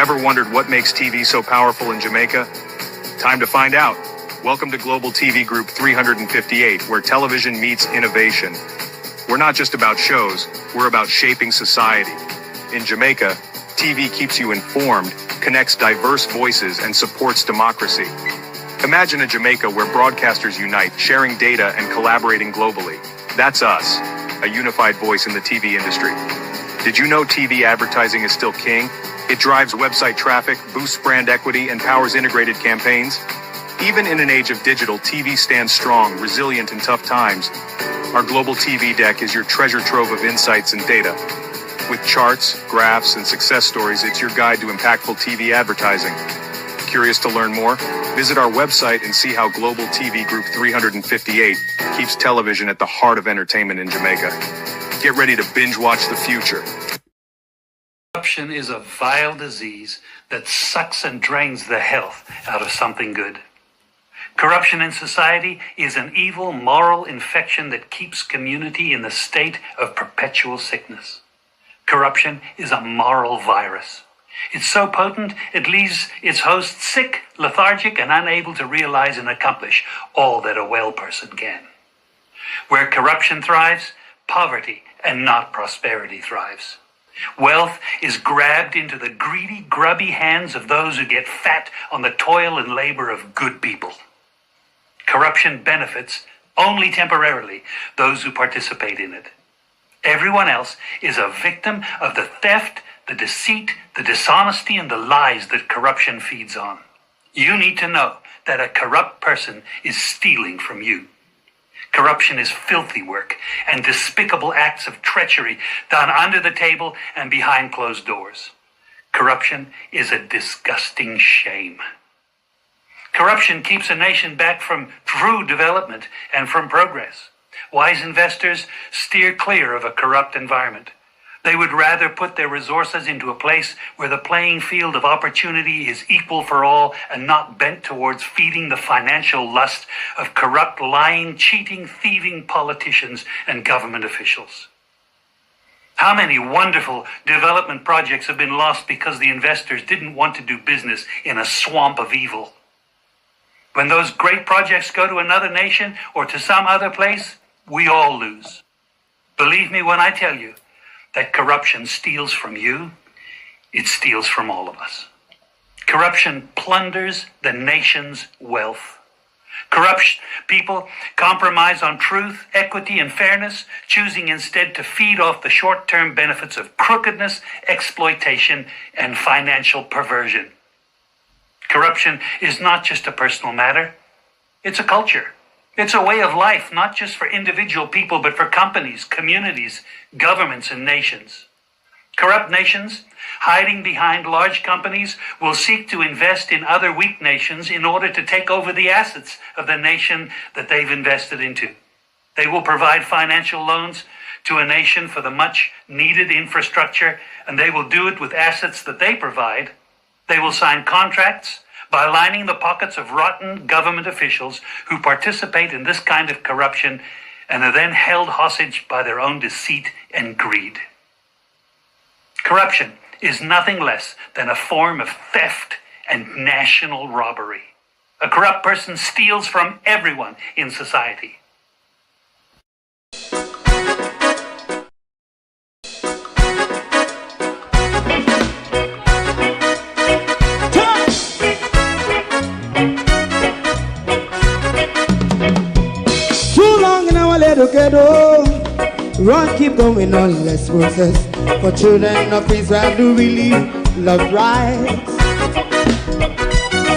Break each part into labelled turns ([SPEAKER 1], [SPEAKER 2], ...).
[SPEAKER 1] Ever wondered what makes TV so powerful in Jamaica? Time to find out. Welcome to Global TV Group 358, where television meets innovation. We're not just about shows, we're about shaping society. In Jamaica, TV keeps you informed, connects diverse voices, and supports democracy. Imagine a Jamaica where broadcasters unite, sharing data and collaborating globally. That's us, a unified voice in the TV industry. Did you know TV advertising is still king? It drives website traffic, boosts brand equity, and powers integrated campaigns. Even in an age of digital, TV stands strong, resilient in tough times. Our Global TV deck is your treasure trove of insights and data. With charts, graphs, and success stories, it's your guide to impactful TV advertising. Curious to learn more? Visit our website and see how Global TV Group 358 keeps television at the heart of entertainment in Jamaica. Get ready to binge watch the future.
[SPEAKER 2] Corruption is a vile disease that sucks and drains the health out of something good. Corruption in society is an evil moral infection that keeps community in a state of perpetual sickness. Corruption is a moral virus. It's so potent, it leaves its host sick, lethargic, and unable to realize and accomplish all that a well person can. Where corruption thrives, poverty and not prosperity thrives. Wealth is grabbed into the greedy, grubby hands of those who get fat on the toil and labor of good people. Corruption benefits, only temporarily, those who participate in it. Everyone else is a victim of the theft, the deceit, the dishonesty, and the lies that corruption feeds on. You need to know that a corrupt person is stealing from you. Corruption is filthy work and despicable acts of treachery done under the table and behind closed doors. Corruption is a disgusting shame. Corruption keeps a nation back from true development and from progress. Wise investors steer clear of a corrupt environment. They would rather put their resources into a place where the playing field of opportunity is equal for all and not bent towards feeding the financial lust of corrupt, lying, cheating, thieving politicians and government officials. How many wonderful development projects have been lost because the investors didn't want to do business in a swamp of evil? When those great projects go to another nation or to some other place, we all lose. Believe me when I tell you that corruption steals from you, it steals from all of us. Corruption plunders the nation's wealth. Corrupt people compromise on truth, equity, and fairness, choosing instead to feed off the short-term benefits of crookedness, exploitation, and financial perversion. Corruption is not just a personal matter, it's a culture. It's a way of life, not just for individual people, but for companies, communities, governments, and nations. Corrupt nations, hiding behind large companies, will seek to invest in other weak nations in order to take over the assets of the nation that they've invested into. They will provide financial loans to a nation for the much-needed infrastructure, and they will do it with assets that they provide. They will sign contracts by lining the pockets of rotten government officials who participate in this kind of corruption and are then held hostage by their own deceit and greed. Corruption is nothing less than a form of theft and national robbery. A corrupt person steals from everyone in society.
[SPEAKER 3] Together, run, keep going on, let's process. For children of Israel do really love rights.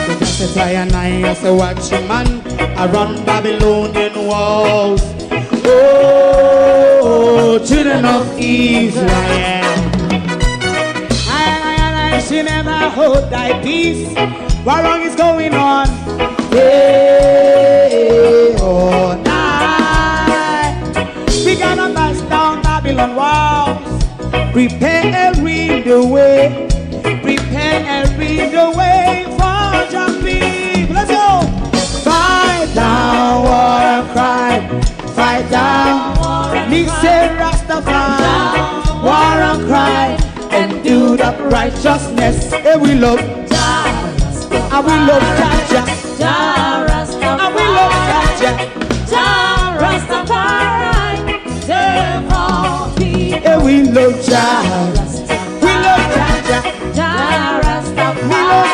[SPEAKER 3] So just as I and I as a watchman around Babylonian walls. Oh, children of Israel, I should never hold thy peace. What wrong is going on? Hey, oh, we gotta bust down Babylon walls. Preparing the way. Preparing the way for your people. Let's go. Fight down, war cry. Fight down. Me say Rastafari. War and cry. And do the of righteousness. Hey, we love Jah, and we love Jah, Jah Rastafari, and we love Jah Rastafari. Save all people. Hey, we love Jah, we love Jah Rastafari, we love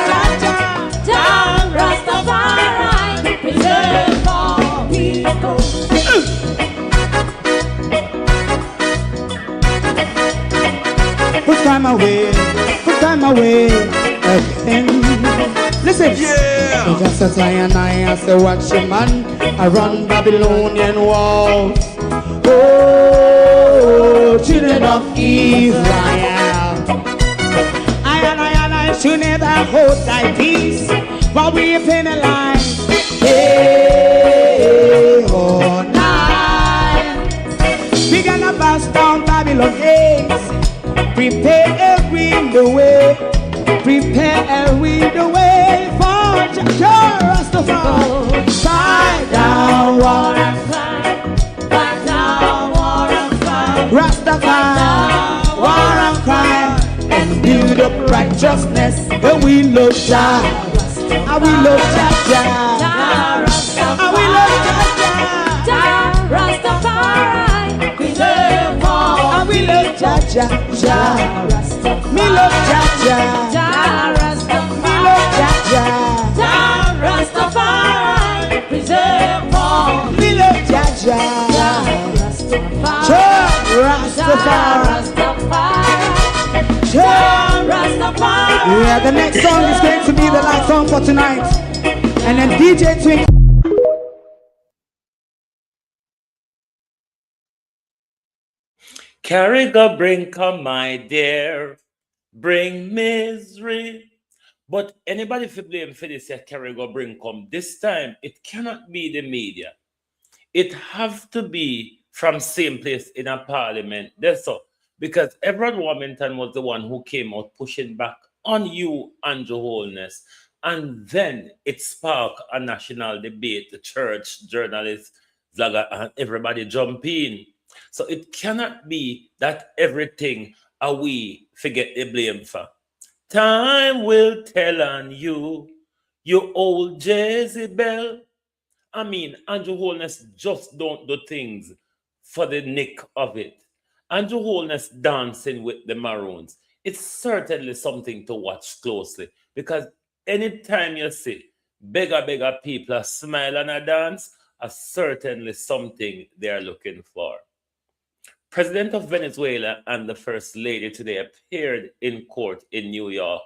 [SPEAKER 3] Jah Rastafari. Preserve all people. Put time away again. Listen, yeah. Just a tie and I say watch your man around Babylonian walls. Oh, children of Israel, I should never hold thy peace while we penalize. Hey, oh, night. We gonna bust down Babylon gates. Prepare the way, prepare the way for Jah Rastafari. Fight down war and crime, fight down war and crime. Rastafari, war and crime, and build up righteousness. And we love Jah, and we love Jah, and we love Jah Rastafari. Preserve all, and we love Jah Rastafari. Me love Jah Rastafari. Me love Jah Rastafari. Preserve all. Me love Jah Rastafari. Yeah, the next song is going to be the last song for tonight. And then DJ Twink.
[SPEAKER 4] Carry the bring, come my dear, bring misery. But anybody if you blame for this, carry go bring come. This time, it cannot be the media. It have to be from same place in a parliament. That's all. Because Everett Warmington was the one who came out pushing back on you, Andrew Holness. And then it sparked a national debate, the church, journalists, Zaga, and everybody jump in. So it cannot be that everything we forget the blame for. Time will tell on you, you old Jezebel. I mean, Andrew Holness just don't do things for the nick of it. Andrew Holness dancing with the Maroons. It's certainly something to watch closely because anytime you see bigger people smile and a dance, are certainly something they are looking for. President of Venezuela and the First Lady today appeared in court in New York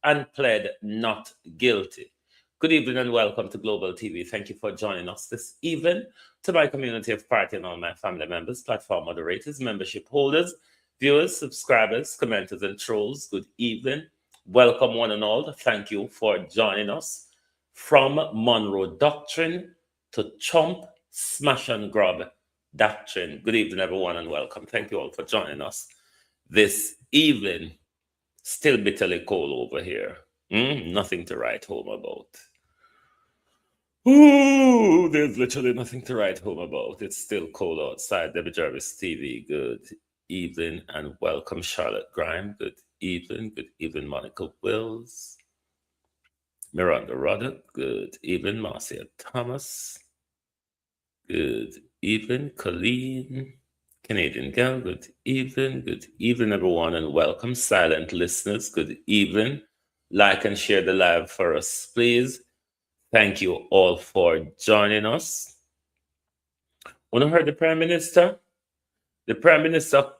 [SPEAKER 4] and pled not guilty. Good evening and welcome to Global TV. Thank you for joining us this evening. To my community of party and all my family members, platform moderators, membership holders, viewers, subscribers, commenters, and trolls, good evening. Welcome one and all. Thank you for joining us. From Monroe Doctrine to Chomp, Smash and Grub Doctrine. Good evening, everyone, and welcome. Thank you all for joining us this evening. Still bitterly cold over here. Nothing to write home about. Ooh, there's literally nothing to write home about. It's still cold outside. Debbie Jarvis TV. Good evening and welcome, Charlotte Grime. Good evening. Good evening, Monica Wills. Miranda Roddick. Good evening, Marcia Thomas. Good evening, Colleen. Canadian Gal. Good evening, everyone, and welcome, silent listeners. Good evening. Like and share the live for us, please. Thank you all for joining us. When I heard the Prime Minister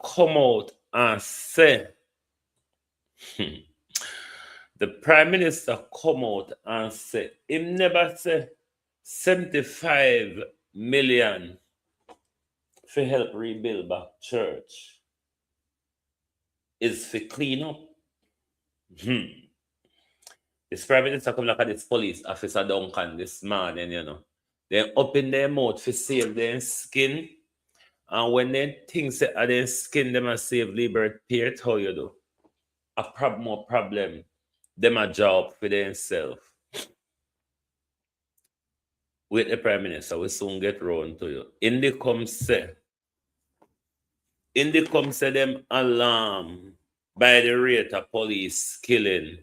[SPEAKER 4] come out and say, the Prime Minister come out and say, him never say 75 million for help rebuild back church is for clean up. This Prime Minister come look at this police officer Duncan this morning, you know. They open their mouth for save their skin. And when they think that their skin them a save Liberty Pierce, how you do? More problem. Them a job for themselves. With the Prime Minister, we soon get round to you. In the come say them alarm by the rate of police killing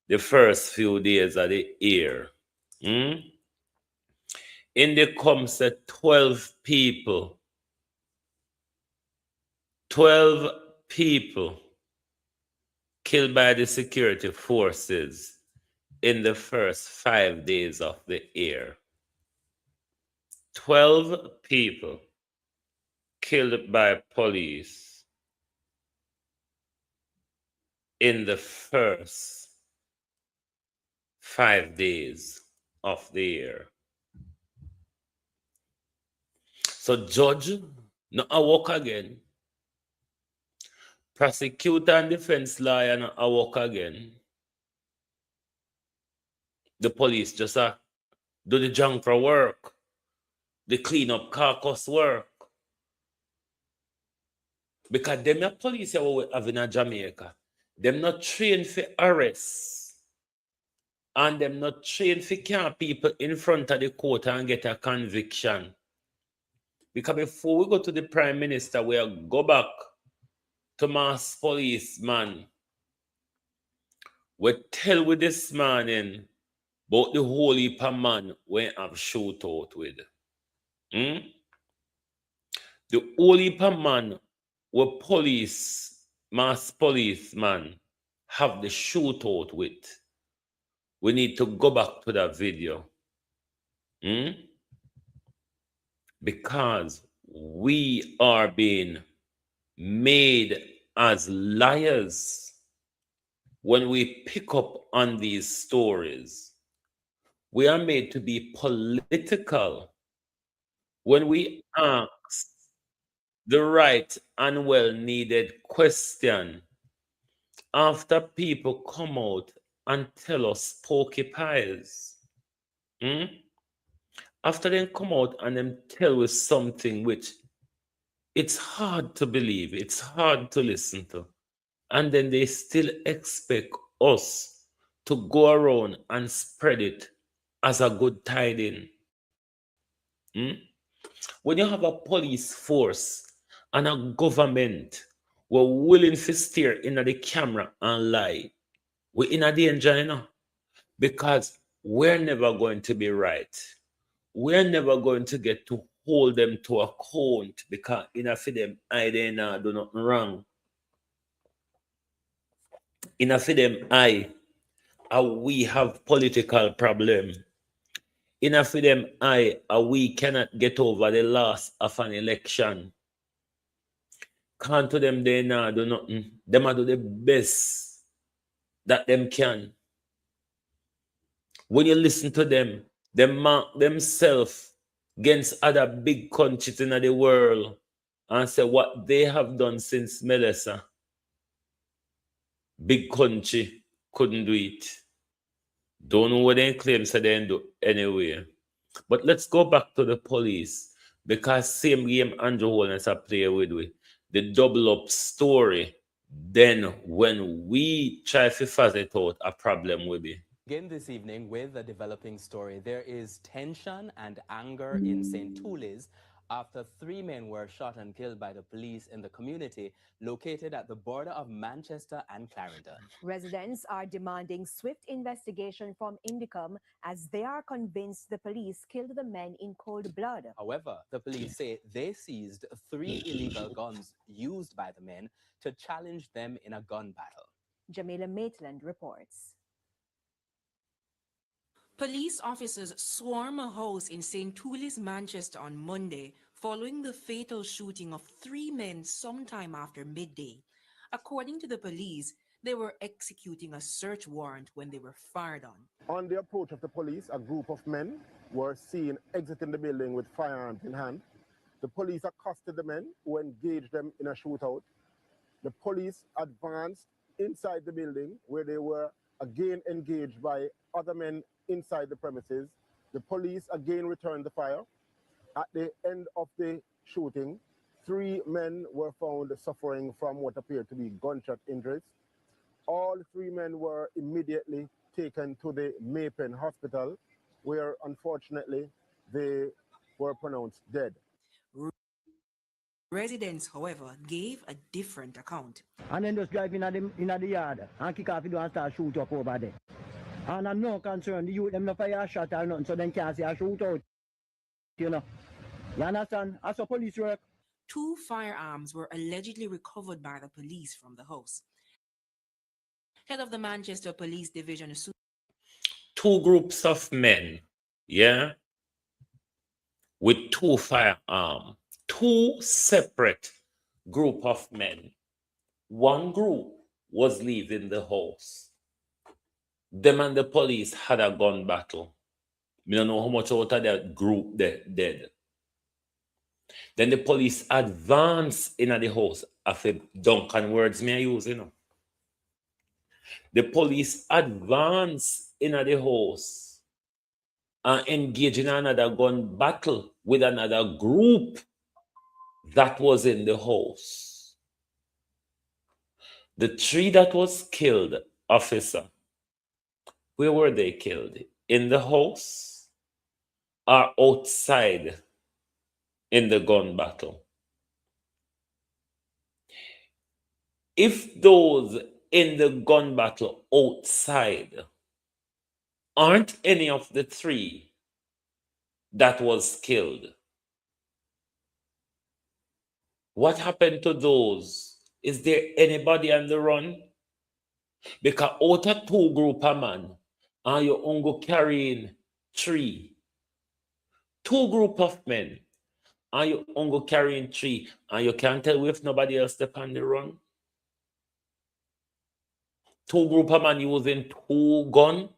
[SPEAKER 4] the first few days of the year. Hmm? In the comes 12 people. 12 people killed by the security forces in the first 5 days of the year. 12 people killed by police in the first 5 days of the year. So judge, not a work again. Prosecutor and defense lawyer not a work again. The police just do the junk for work. The clean up carcass work. Because them a police here what we have in Jamaica. Them not trained for arrest. And them not trained for carry people in front of the court and get a conviction. Because before we go to the Prime Minister, we'll go back to mass policeman. We tell with this morning about the whole heap of man we have shootout with. Hmm? The whole heap of man where mass policeman have the shootout with. We need to go back to that video. Hmm? Because we are being made as liars when we pick up on these stories. We are made to be political when we ask the right and well needed question after people come out and tell us porcupines. Hmm? After they come out and them tell us something which it's hard to believe, it's hard to listen to, and then they still expect us to go around and spread it as a good tiding. Hmm? When you have a police force and a government we're willing to stare into the camera and lie, we're in a danger, because we're never going to be right. We're never going to get to hold them to account because for them, I do nothing wrong. For them, we have political problem. For them, we cannot get over the loss of an election. Can't to them, they do nothing. Them do the best that them can. When you listen to them, they mark themselves against other big countries in the world and say what they have done since Melissa. Big country couldn't do it. Don't know what they claim so they do anyway. But let's go back to the police, because same game Andrew Holness a play with the double up story. Then when we try to figure it out, a problem will be.
[SPEAKER 5] Begin this evening with a developing story. There is tension and anger in St. Toulis after 3 men were shot and killed by the police in the community located at the border of Manchester and Clarendon.
[SPEAKER 6] Residents are demanding swift investigation from Indicom as they are convinced the police killed the men in cold blood.
[SPEAKER 5] However, the police say they seized 3 illegal guns used by the men to challenge them in a gun battle.
[SPEAKER 6] Jamila Maitland reports.
[SPEAKER 7] Police officers swarm a house in St. Toulis, Manchester on Monday following the fatal shooting of 3 men sometime after midday. According to the police, they were executing a search warrant when they were fired on.
[SPEAKER 8] On the approach of the police, a group of men were seen exiting the building with firearms in hand. The police accosted the men who engaged them in a shootout. The police advanced inside the building where they were again engaged by other men inside the premises. The police again returned the fire. At the end of the shooting, 3 men were found suffering from what appeared to be gunshot injuries. All 3 men were immediately taken to the Maypen Hospital, where unfortunately they were pronounced dead.
[SPEAKER 7] Residents, however, gave a different account.
[SPEAKER 9] And then just drive in the yard and kick off the door and start shoot up over there. And I'm no concern, the youth them no fire a shot or nothing, so they can't see a shootout. You know. You understand? As a police work.
[SPEAKER 7] 2 firearms were allegedly recovered by the police from the house. Head of the Manchester Police Division,
[SPEAKER 4] 2 groups of men, yeah, with 2 firearms, 2 separate group of men. One group was leaving the house. Them and the police had a gun battle. We don't know how much out of that group dead. Then the police advance in the house. After Duncan words me I use, you know. The police advance in the house and engage in another gun battle with another group that was in the house. The 3 that was killed, officer, where were they killed? In the house or outside in the gun battle? If those in the gun battle outside aren't any of the 3 that was killed, what happened to those? Is there anybody on the run? Because out of 2 group of man, and you only carrying 3. 2 group of men, and you only carrying 3, and you can't tell if nobody else step on the run. 2 group of man using 2 gun.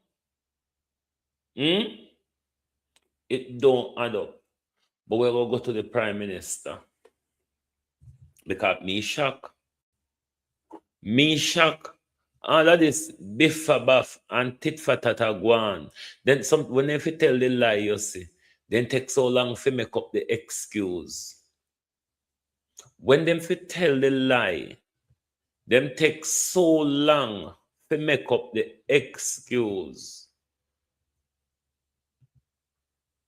[SPEAKER 4] It don't add up. But we're going to go to the Prime Minister. Because me shock. All of this biff for baff and tit for tat are gone. Then when if you tell the lie, you see, then take so long to make up the excuse. When them fi tell the lie, them take so long to make up the excuse.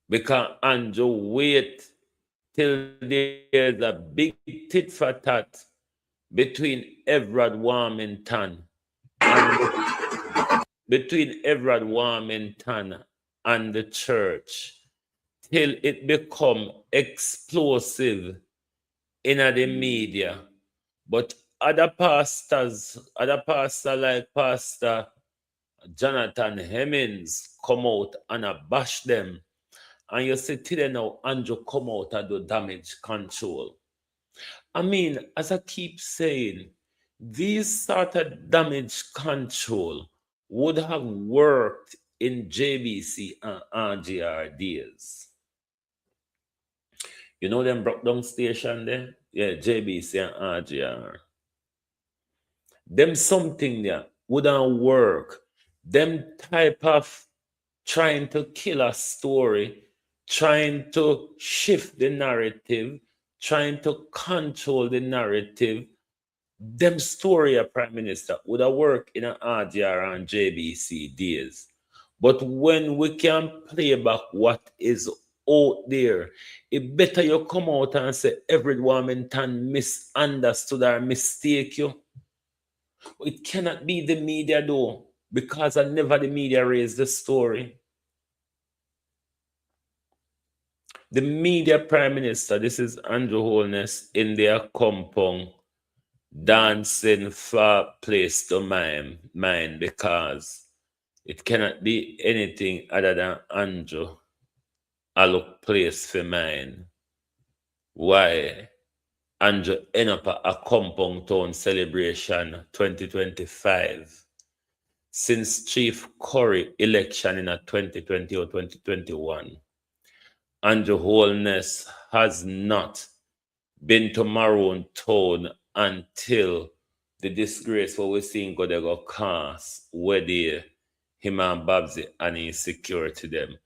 [SPEAKER 4] Because Andrew wait till there's a big tit for tat between Everard Warmington and the church, till it become explosive in the media. But other pastors like Pastor Jonathan Hemmings come out and bash them. And you see today now Andrew come out and do damage control. I mean, as I keep saying, these sort of damage control would have worked in JBC and RGR days. You know them broke down station there? Yeah, JBC and RGR. Them something there wouldn't work. Them type of trying to kill a story, trying to shift the narrative, trying to control the narrative. Them story a Prime Minister would have worked in an RGR and JBC days. But when we can play back what is out there, it better you come out and say every Warmington misunderstood or mistake you. It cannot be the media though, because I never the media raised the story. The media Prime Minister, this is Andrew Holness in their compound, dancing for place to mine, because it cannot be anything other than Andrew. I look place for mine. Why? Andrew end up a compound town celebration 2025. Since Chief Curry election in a 2020 or 2021. Andrew Holness has not been to Monroe town until the disgrace what we're seeing go cast where they him and Babsy and his security them.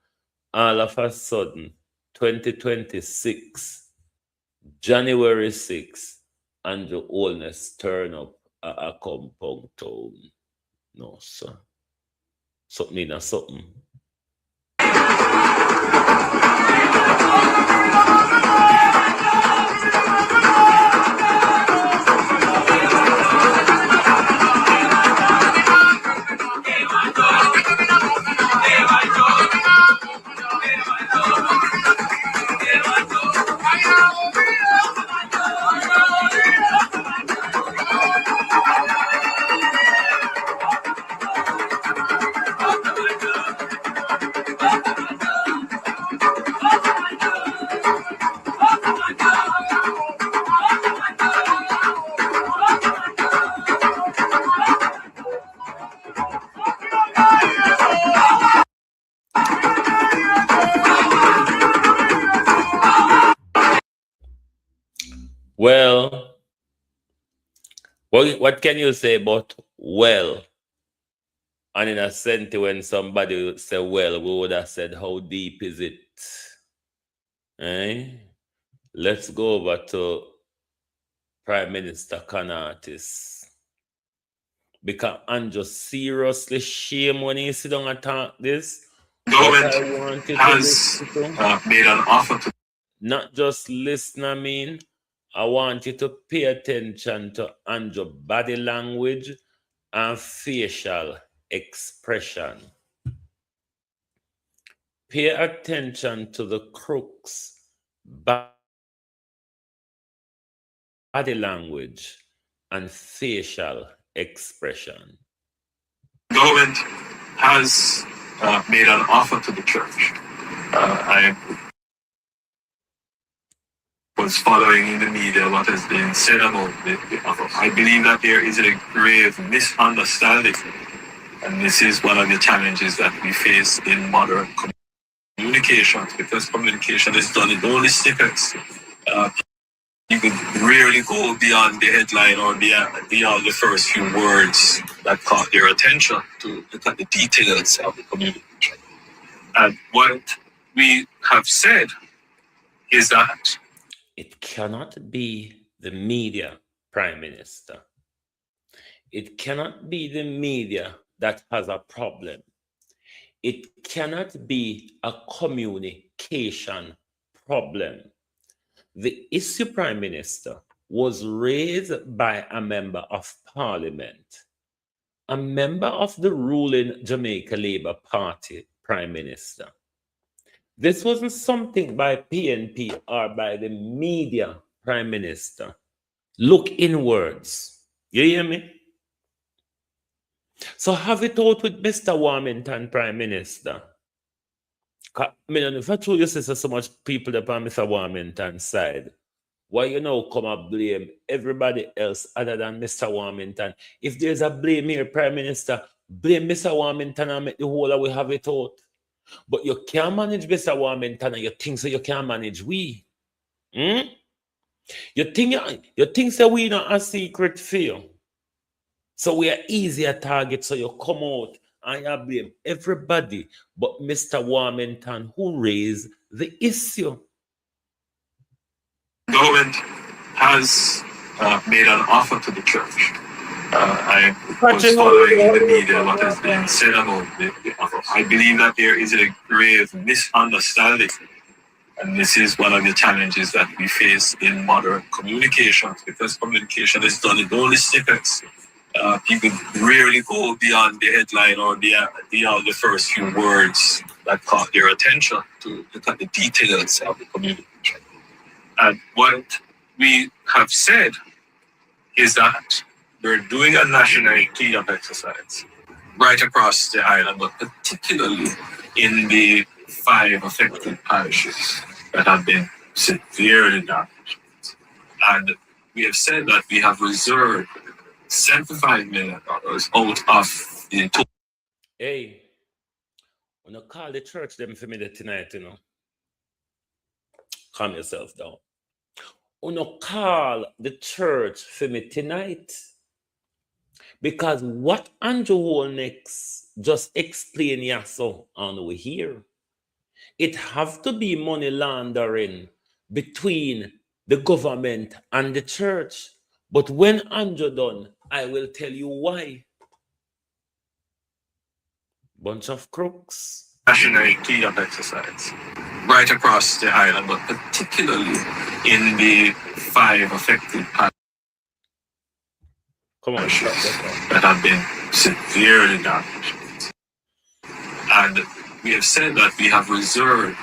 [SPEAKER 4] All of a sudden, 2026, January 6th, Andrew Holness turn up at a compound town. No, sir. Something in a something. Well, what can you say about well? And in a sentence, when somebody would say well, we would have said, how deep is it? Eh? Let's go over to Prime Minister Kanatis. Because I'm just seriously shame when you sit down and talk this.
[SPEAKER 1] Government has made an offer to
[SPEAKER 4] not just listen, I mean, I want you to pay attention to Andrew body language and facial expression. Pay attention to the crooks' body language and facial expression.
[SPEAKER 1] Government has made an offer to the church. I was following in the media what has been said about the offer. I believe that there is a grave misunderstanding, and this is one of the challenges that we face in modern communication, because communication is done in only snippets. You could rarely go beyond the headline or beyond the first few words that caught their attention to look at the details of the communication. And what we have said is that
[SPEAKER 4] it cannot be the media, Prime Minister. It cannot be the media that has a problem. It cannot be a communication problem. The issue, Prime Minister, was raised by a member of Parliament, a member of the ruling Jamaica Labour Party, Prime Minister. This wasn't something by PNP or by the media, Prime Minister. Look inwards. You hear me? So have it out with Mr. Warmington, Prime Minister. I mean, if I told you so much people that on Mr. Warmington's side, why you now come and blame everybody else other than Mr. Warmington? If there's a blame here, Prime Minister, blame Mr. Warmington and make the whole of we have it out. But you can't manage Mr. Warmington and you think so you can't manage we. You think that we not a secret fear. So we are easier target, so you come out and you blame everybody but Mr. Warmington who raised the issue.
[SPEAKER 1] Government has made an offer to the church. I was following in the media what has been said about the offer. I believe that there is a grave misunderstanding, and this is one of the challenges that we face in modern communication, because communication is done in only snippets. People rarely go beyond the headline or beyond the first few words that caught their attention to look at the details of the communication. And what we have said is that we're doing a national cleanup exercise right across the island, but particularly in the 5 affected parishes that have been severely damaged. And we have said that we have reserved $75 million out of the total.
[SPEAKER 4] Hey, when you call the church them for me tonight, calm yourself down. When you call the church for me tonight, because what Andrew Holnex just explained so on we here, it have to be money laundering between the government and the church. But when Andrew done, I will tell you why. Bunch of crooks.
[SPEAKER 1] National cleanup exercise right across the island, but particularly in the 5 affected parishes that have been severely damaged. And we have said that we have reserved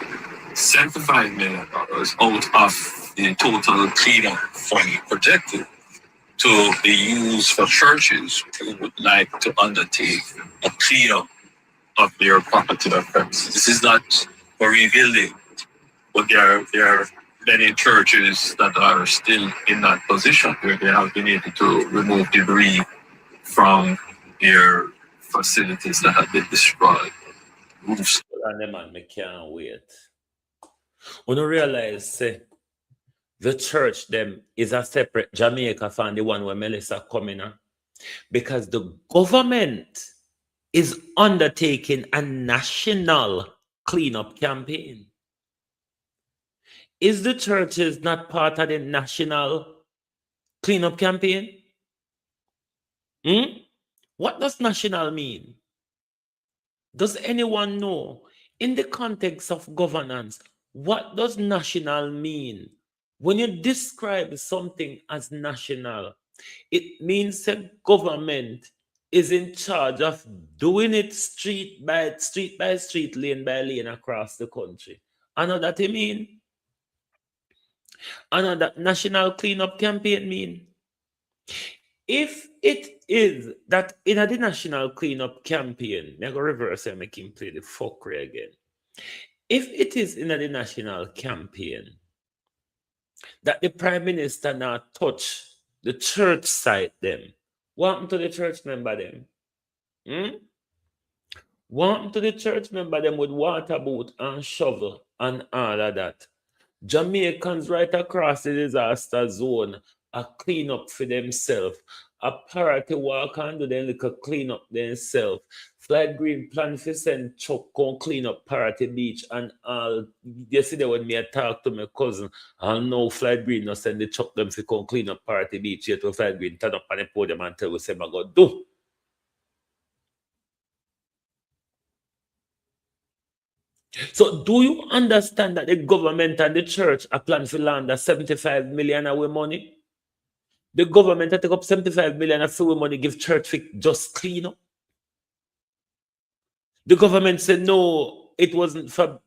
[SPEAKER 1] $75 million out of the total cleanup fund projected to be used for churches who would like to undertake a cleanup of their property or premises. This is not for rebuilding, but there are many churches that are still in that position where they have been able to remove debris from their facilities that have been destroyed. Roofs.
[SPEAKER 4] And the man, me can't wait. When you realize, say, the church them is a separate Jamaica from the one where Melissa coming in, because the government is undertaking a national cleanup campaign. Is the churches not part of the national cleanup campaign? What does national mean? Does anyone know, in the context of governance, what does national mean? When you describe something as national, it means that government is in charge of doing it street by street, lane by lane across the country. I know that it mean. I know that national cleanup campaign mean. If it is that in a national cleanup campaign, I'm going to reverse and make him play the fuckery again. If it is in a national campaign that the Prime Minister now touch the church site them, what happened to the church member them? What happened to the church member them with water boot and shovel and all of that? Jamaicans right across the disaster zone are clean up for themselves. A party walk and do them little clean up themselves. Flight Green plan for send Chuck go clean up Party Beach and all. Yesterday when me talk to my cousin, I know Flight Green no send the Chuck them to come clean up Party Beach. Yet to Flight Green turn up on the podium and tell us say I go do. So do you understand that the government and the church are planning to launder 75 million away money? The government take up 75 million of free money, give church for just clean up. The government said no, it wasn't for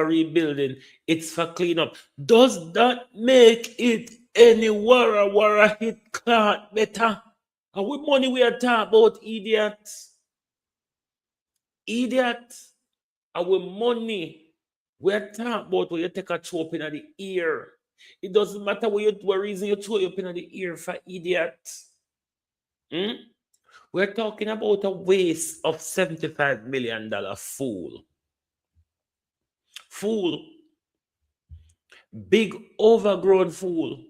[SPEAKER 4] rebuilding, it's for clean up. Does that make it any wara hit clot better? And with money we are talking about, idiots. Our money, we're talking about when you take a chop in the ear. It doesn't matter what reason you throw up in the ear for idiot. We're talking about a waste of $75 million fool. Fool. Big overgrown fool.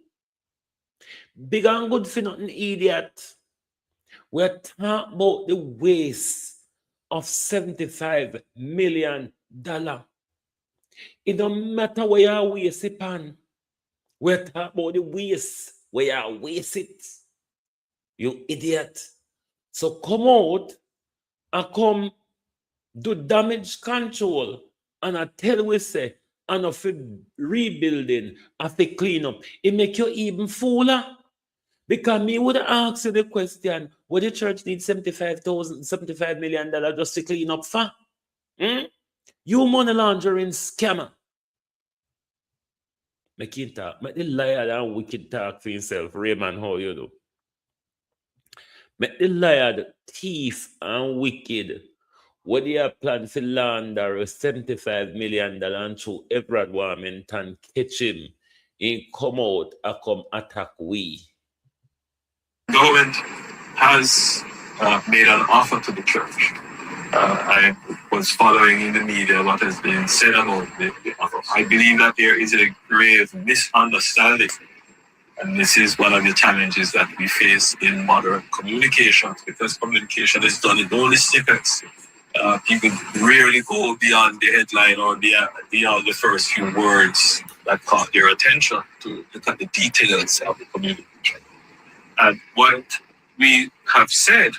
[SPEAKER 4] Big and good for nothing idiot. We're talking about the waste of $75 million. It don't matter where you waste it on. We're talking about the waste, where you waste it. You idiot. So come out and come do damage control and I tell we say and of rebuilding, of a cleanup. It make you even fuller. Because me would ask you the question, what the church needs $75 million just to clean up for? You money laundering scammer. Make him talk. Make the liar and wicked talk for himself. Raymond, how you do? Make the liar, the thief and wicked. What they have planned for launder $75 million and through Everett Warmington catch him. He come out and come attack we.
[SPEAKER 1] Government has made an offer to the church. I was following in the media what has been said about the offer. I believe that there is a grave misunderstanding, and this is one of the challenges that we face in modern communications, because communication is done in only snippets. People rarely go beyond the headline or beyond the first few words that caught their attention to look at the details of the communication. And what we have said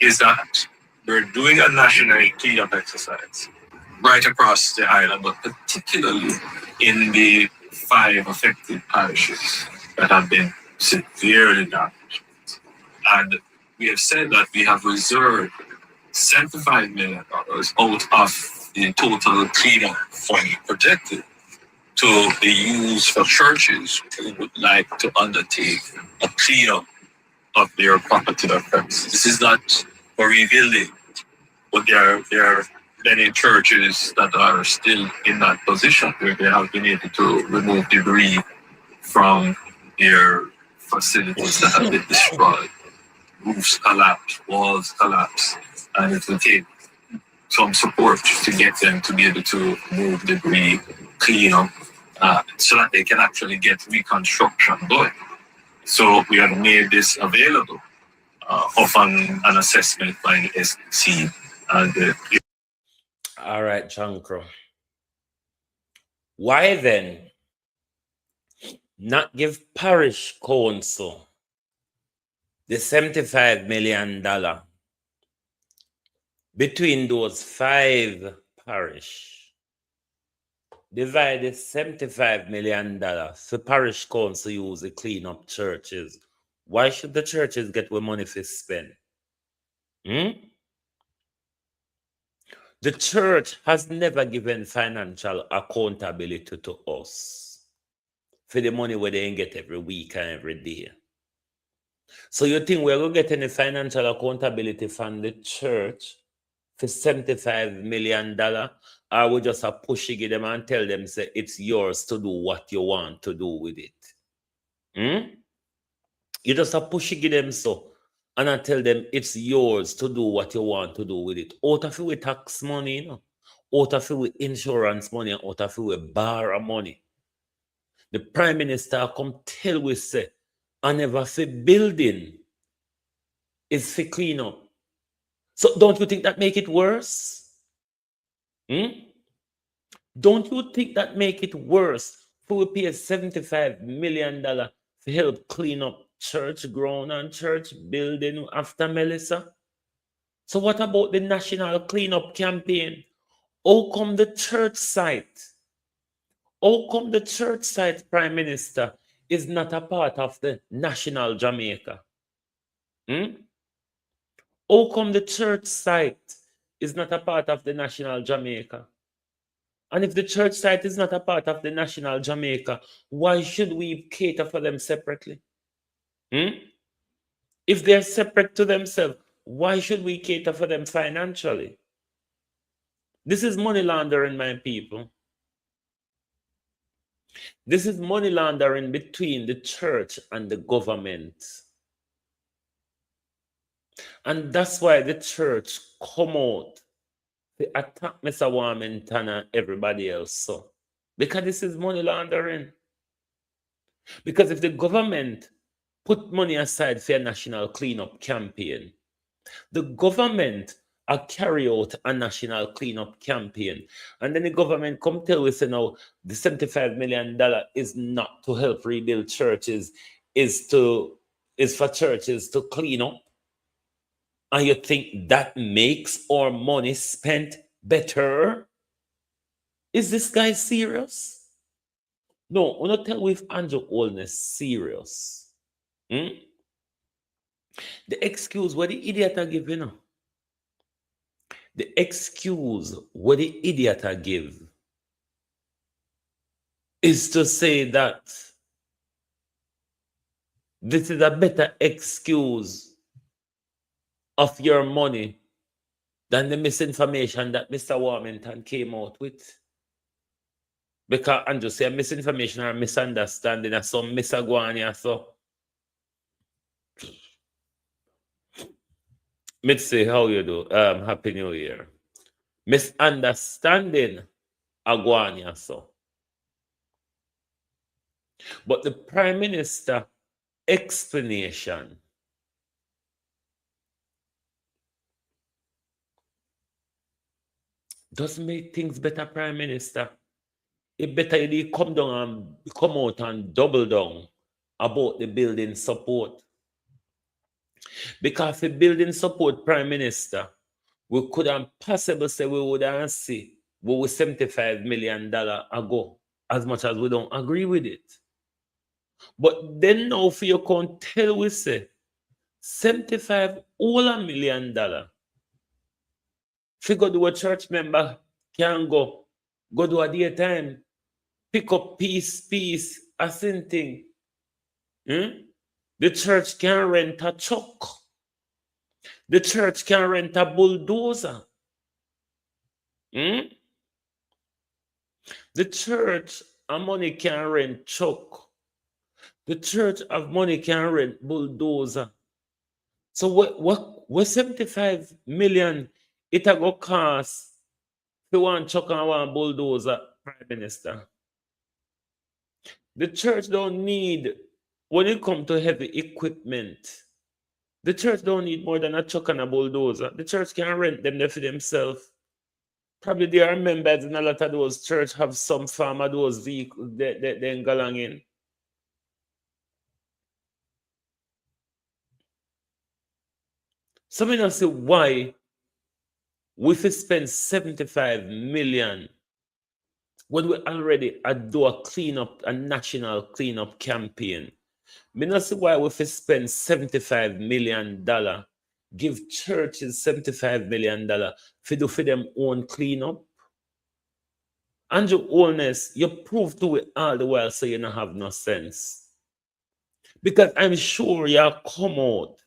[SPEAKER 1] is that we're doing a national cleanup exercise right across the island, but particularly in the 5 affected parishes that have been severely damaged. And we have said that we have reserved $75 million out of the total cleanup fund projected to be used for churches who would like to undertake a cleanup of their property or premises. This is not for rebuilding, but there are many churches that are still in that position where they have been able to remove debris from their facilities that have been destroyed. Roofs collapse, walls collapse, and it will take some support to get them to be able to move debris, clean up,
[SPEAKER 10] so that they can actually get reconstruction going. So we have made this available of an assessment by the SEC.
[SPEAKER 4] All right, Chankro. Why then not give parish council the $75 million between those 5 parish? Divide the $75 million for parish council use to clean up churches. Why should the churches get what money for spend? The church has never given financial accountability to us for the money where they get every week and every day. So you think we're going to get any financial accountability from the church for $75 million? Or we just are pushing them and tell them, say, it's yours to do what you want to do with it? You just are pushing them so. And I tell them it's yours to do what you want to do with it. Out of it tax money, you know. Out of it insurance money, and out of it borrow money. The Prime Minister come tell we say, I never say building is for clean up. So don't you think that make it worse? Don't you think that make it worse for we pay $75 million to help clean up church ground and church building after Melissa? So what about the national cleanup campaign? How come the church site? How come the church site, Prime Minister, is not a part of the national Jamaica? How come the church site is not a part of the national Jamaica? And if the church site is not a part of the national Jamaica, why should we cater for them separately? If they're separate to themselves, why should we cater for them financially? This is money laundering, my people. This is money laundering between the church and the government. And that's why the church come out to attack Mr. Warmington and everybody else. So, because this is money laundering. Because if the government put money aside for a national cleanup campaign, the government will carry out a national cleanup campaign. And then the government come tell us, now the $75 million is not to help rebuild churches, is for churches to clean up. And you think that makes our money spent better? Is this guy serious? No, we're not tell with Andrew Oldness serious. The excuse what the idiot are giving. The excuse what the idiot are give is to say that this is a better excuse of your money than the misinformation that Mr. Warmington came out with. Because Andrew say misinformation or misunderstanding or some misagwani or so. Mitzi, how you do? Happy New Year. Misunderstanding agwani or so. But the Prime Minister explanation doesn't make things better, Prime Minister. It better you come down and come out and double down about the building support. Because the building support, Prime Minister, we couldn't possibly say we would have see what was $75 million ago, as much as we don't agree with it. But then now for you can tell we say $75 million. Figure do a church member can go do a daytime, pick up piece, a same thing. The church can rent a truck. The church can rent a bulldozer. The church of money can rent truck. The church of money can rent bulldozer. So what 75 million it a go cost for one truck and one bulldozer, Prime Minister? The church don't need, when it comes to heavy equipment, the church don't need more than a truck and a bulldozer. The church can rent them there for themselves. Probably there are members in a lot of those church have some form of those vehicles they go along in. So I don't see why we fi spend 75 million when we already do a national cleanup campaign. I don't see why we fi spend $75 million, give churches $75 million for them own cleanup. Andrew Holness, you prove to it all the while so you don't have no sense. Because I'm sure you'll come out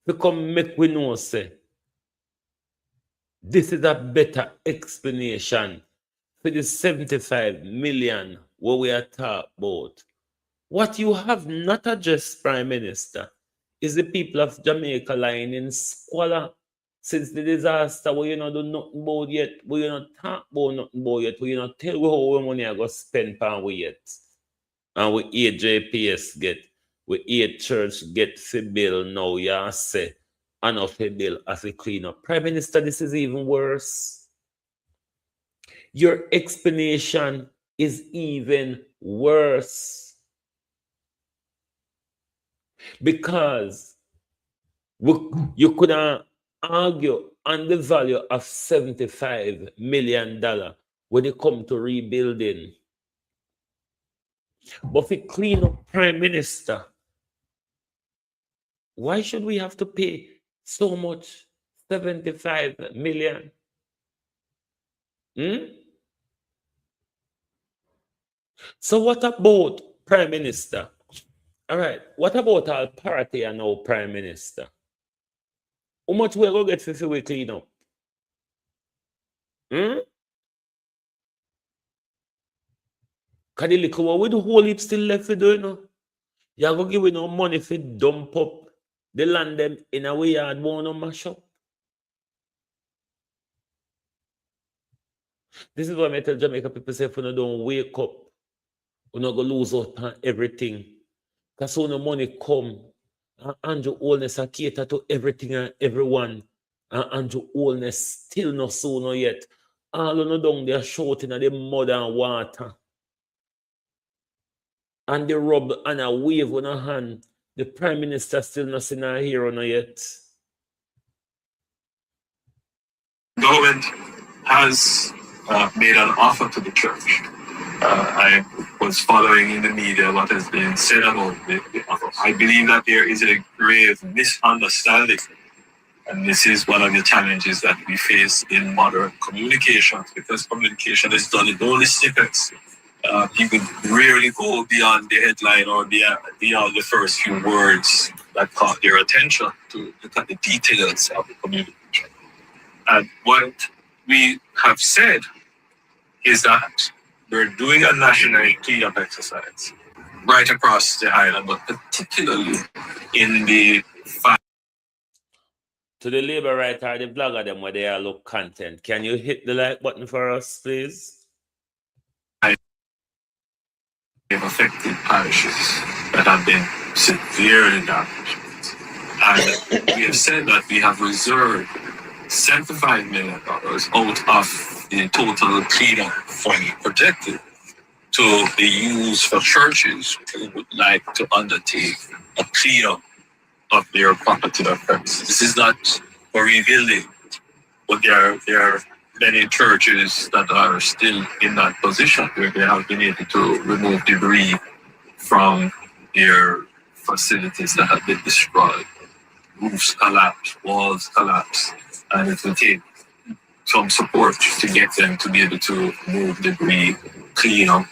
[SPEAKER 4] to come make we know say this is a better explanation for the 75 million what we are talking about. What you have not addressed, Prime Minister, is the people of Jamaica lying in squalor since the disaster where you not do nothing about yet, where you not talk about nothing about yet, where you not tell we how we money are going to spend on we yet. And we hear JPS get, we hear church get for bill now, you say, and not for bill as a cleanup. Prime Minister, this is even worse. Your explanation is even worse. Because you could argue on the value of $75 million when it comes to rebuilding. But for clean up Prime Minister, why should we have to pay so much? 75 million? So what about Prime Minister? All right, what about our party and our Prime Minister? How much we go get for we clean up? Because the little one with the whole heap still left for doing, you know? You're going to give we no money for dump up the land them in a way yard won't mash up. This is why I tell Jamaica people say if you don't wake up, you're not going to lose out on everything. Because so no money come, and Andrew Holness are cater to everything and everyone. And Andrew Holness still not so no yet. All of them down there shouting at the mud and water. And they rub and a wave on a hand. The Prime Minister still not seen a hero no yet.
[SPEAKER 10] Government has made an offer to the church. I was following in the media what has been said about the offer. I believe that there is a grave misunderstanding, and this is one of the challenges that we face in modern communications, because communication is done in only snippets. People rarely go beyond the headline or beyond the first few words that caught their attention to look at the details of the communication. And what we have said is that we're doing a national cleanup exercise right across the island, but particularly in the
[SPEAKER 4] to the labor writer, the blogger, them where they are look content. Can you hit the like button for us, please?
[SPEAKER 10] affected parishes that have been severely damaged. And we have said that we have reserved $75 million out of the total cleanup fund projected to be used for churches who would like to undertake a cleanup of their property or premises. This is not for rebuilding, but there are many churches that are still in that position where they have been able to remove debris from their facilities that have been destroyed. Roofs collapse, walls collapse, and it will take some support to get them to be able to move debris, clean up,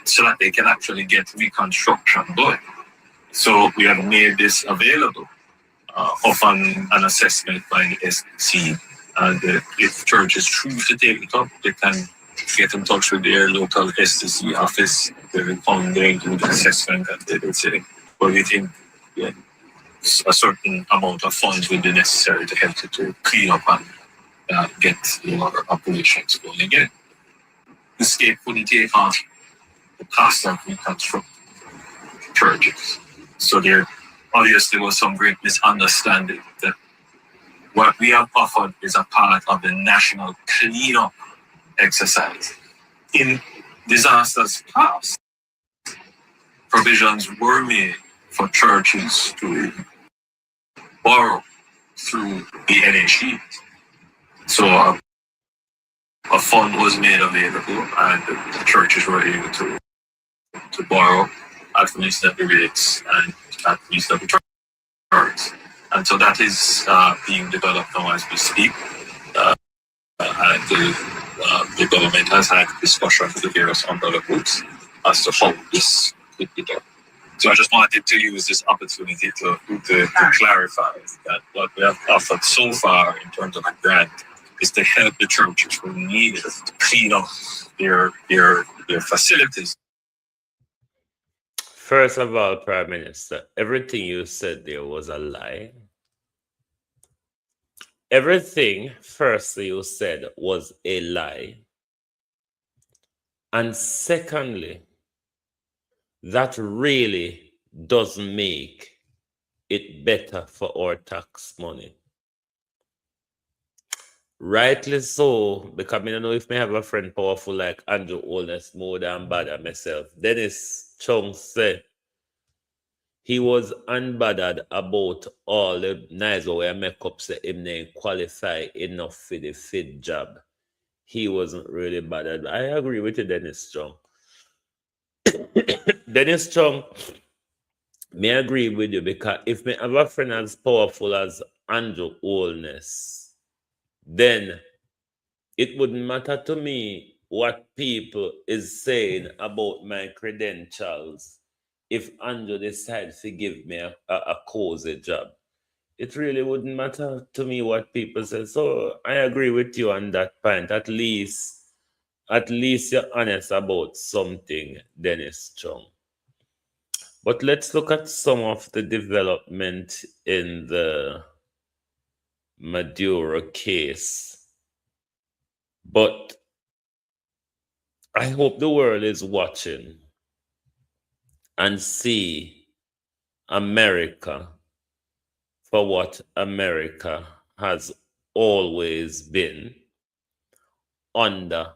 [SPEAKER 10] so that they can actually get reconstruction going. So we have made this available of an assessment by the SEC. And if churches choose to take it up, they can get in touch with their local STC office. They will come there and do the assessment, and they will say, well, we think a certain amount of funds will be necessary to help you to clean up and get your operations going again. The state couldn't take on the cost of reconstructing churches. So there obviously was some great misunderstanding that what we have offered is a part of the national cleanup exercise. In disasters past, provisions were made for churches to borrow through the NHE. So a fund was made available and the churches were able to borrow at reasonable rates and at reasonable terms. And so that is being developed now as we speak. And the government has had discussion with the various umbrella groups as to how this could be done. So I just wanted to use this opportunity to clarify that what we have offered so far in terms of a grant is to help the churches who need it to clean up their facilities.
[SPEAKER 4] First of all, Prime Minister, everything you said there was a lie. Everything, firstly, you said was a lie. And secondly, that really doesn't make it better for our tax money. Rightly so, because I don't know if I have a friend powerful like Andrew Holness more than bad myself. Dennis Chung said he was unbothered about all the nice way I make up say him name qualify enough for the fit job. He wasn't really bothered. I agree with you, Dennis Chung. Dennis Chung, may agree with you because if me have a friend as powerful as Andrew Holness, then it wouldn't matter to me what people is saying about my credentials if Andrew decides to give me a cozy job. It really wouldn't matter to me what people say. So I agree with you on that point. At least you're honest about something, Dennis Chung. But let's look at some of the development in the Maduro case. But I hope the world is watching and see America for what America has always been under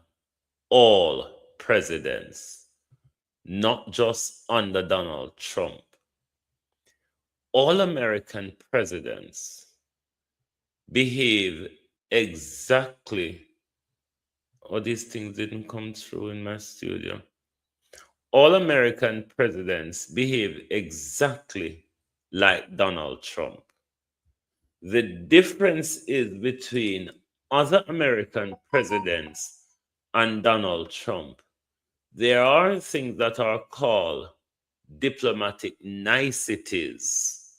[SPEAKER 4] all presidents, not just under Donald Trump. All American presidents behave exactly. Oh, these things didn't come through in my studio. All American presidents behave exactly like Donald Trump. The difference is between other American presidents and Donald Trump. There are things that are called diplomatic niceties,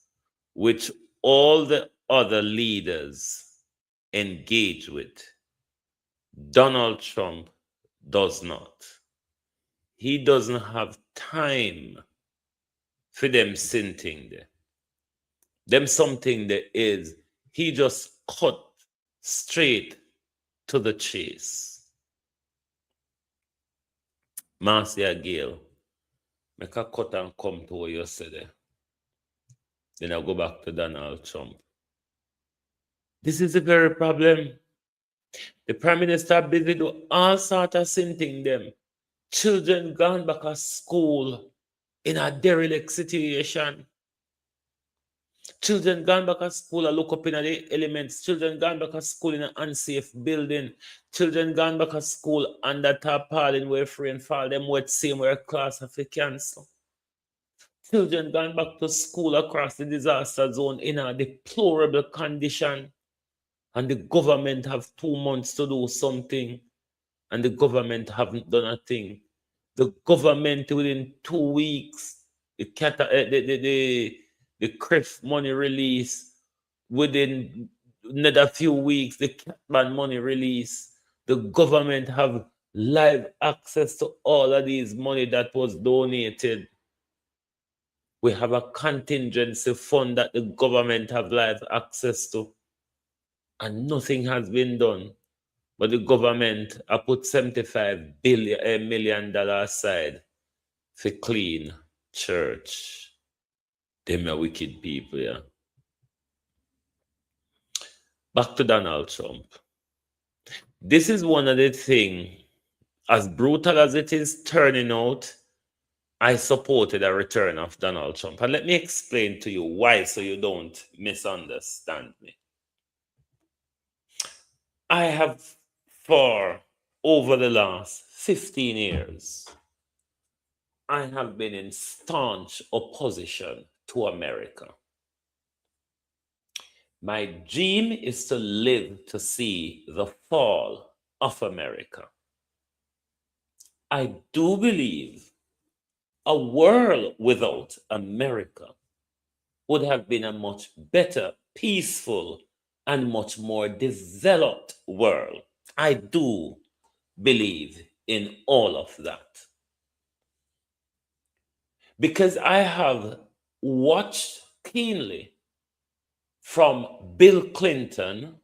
[SPEAKER 4] which all the other leaders engage with. Donald Trump does not. He doesn't have time for them something there. Them something there is, he just cut straight to the chase. Marcia Gale, make a cut and come to what you said there. Then I'll go back to Donald Trump. This is the very problem. The Prime Minister busy do all sort of something them. Children gone back to school in a derelict situation. Children gone back to school and look up in the elements. Children gone back to school in an unsafe building. Children gone back to school under tarpaulin where rain fall them wet same where class of cancer. Children gone back to school across the disaster zone in a deplorable condition. And the government have 2 months to do something. And the government haven't done a thing. The government within 2 weeks, the CRIF money release, within another few weeks, the Catman money release. The government have live access to all of these money that was donated. We have a contingency fund that the government have live access to. And nothing has been done. But the government have put $75 million aside for clean church. Them are wicked people, yeah. Back to Donald Trump. This is one of the things, as brutal as it is turning out, I supported a return of Donald Trump. And let me explain to you why, so you don't misunderstand me. I have, for over the last 15 years, I have been in staunch opposition to America. My dream is to live to see the fall of America. I do believe a world without America would have been a much better, peaceful, and much more developed world. I do believe in all of that. Because I have watched keenly from Bill Clinton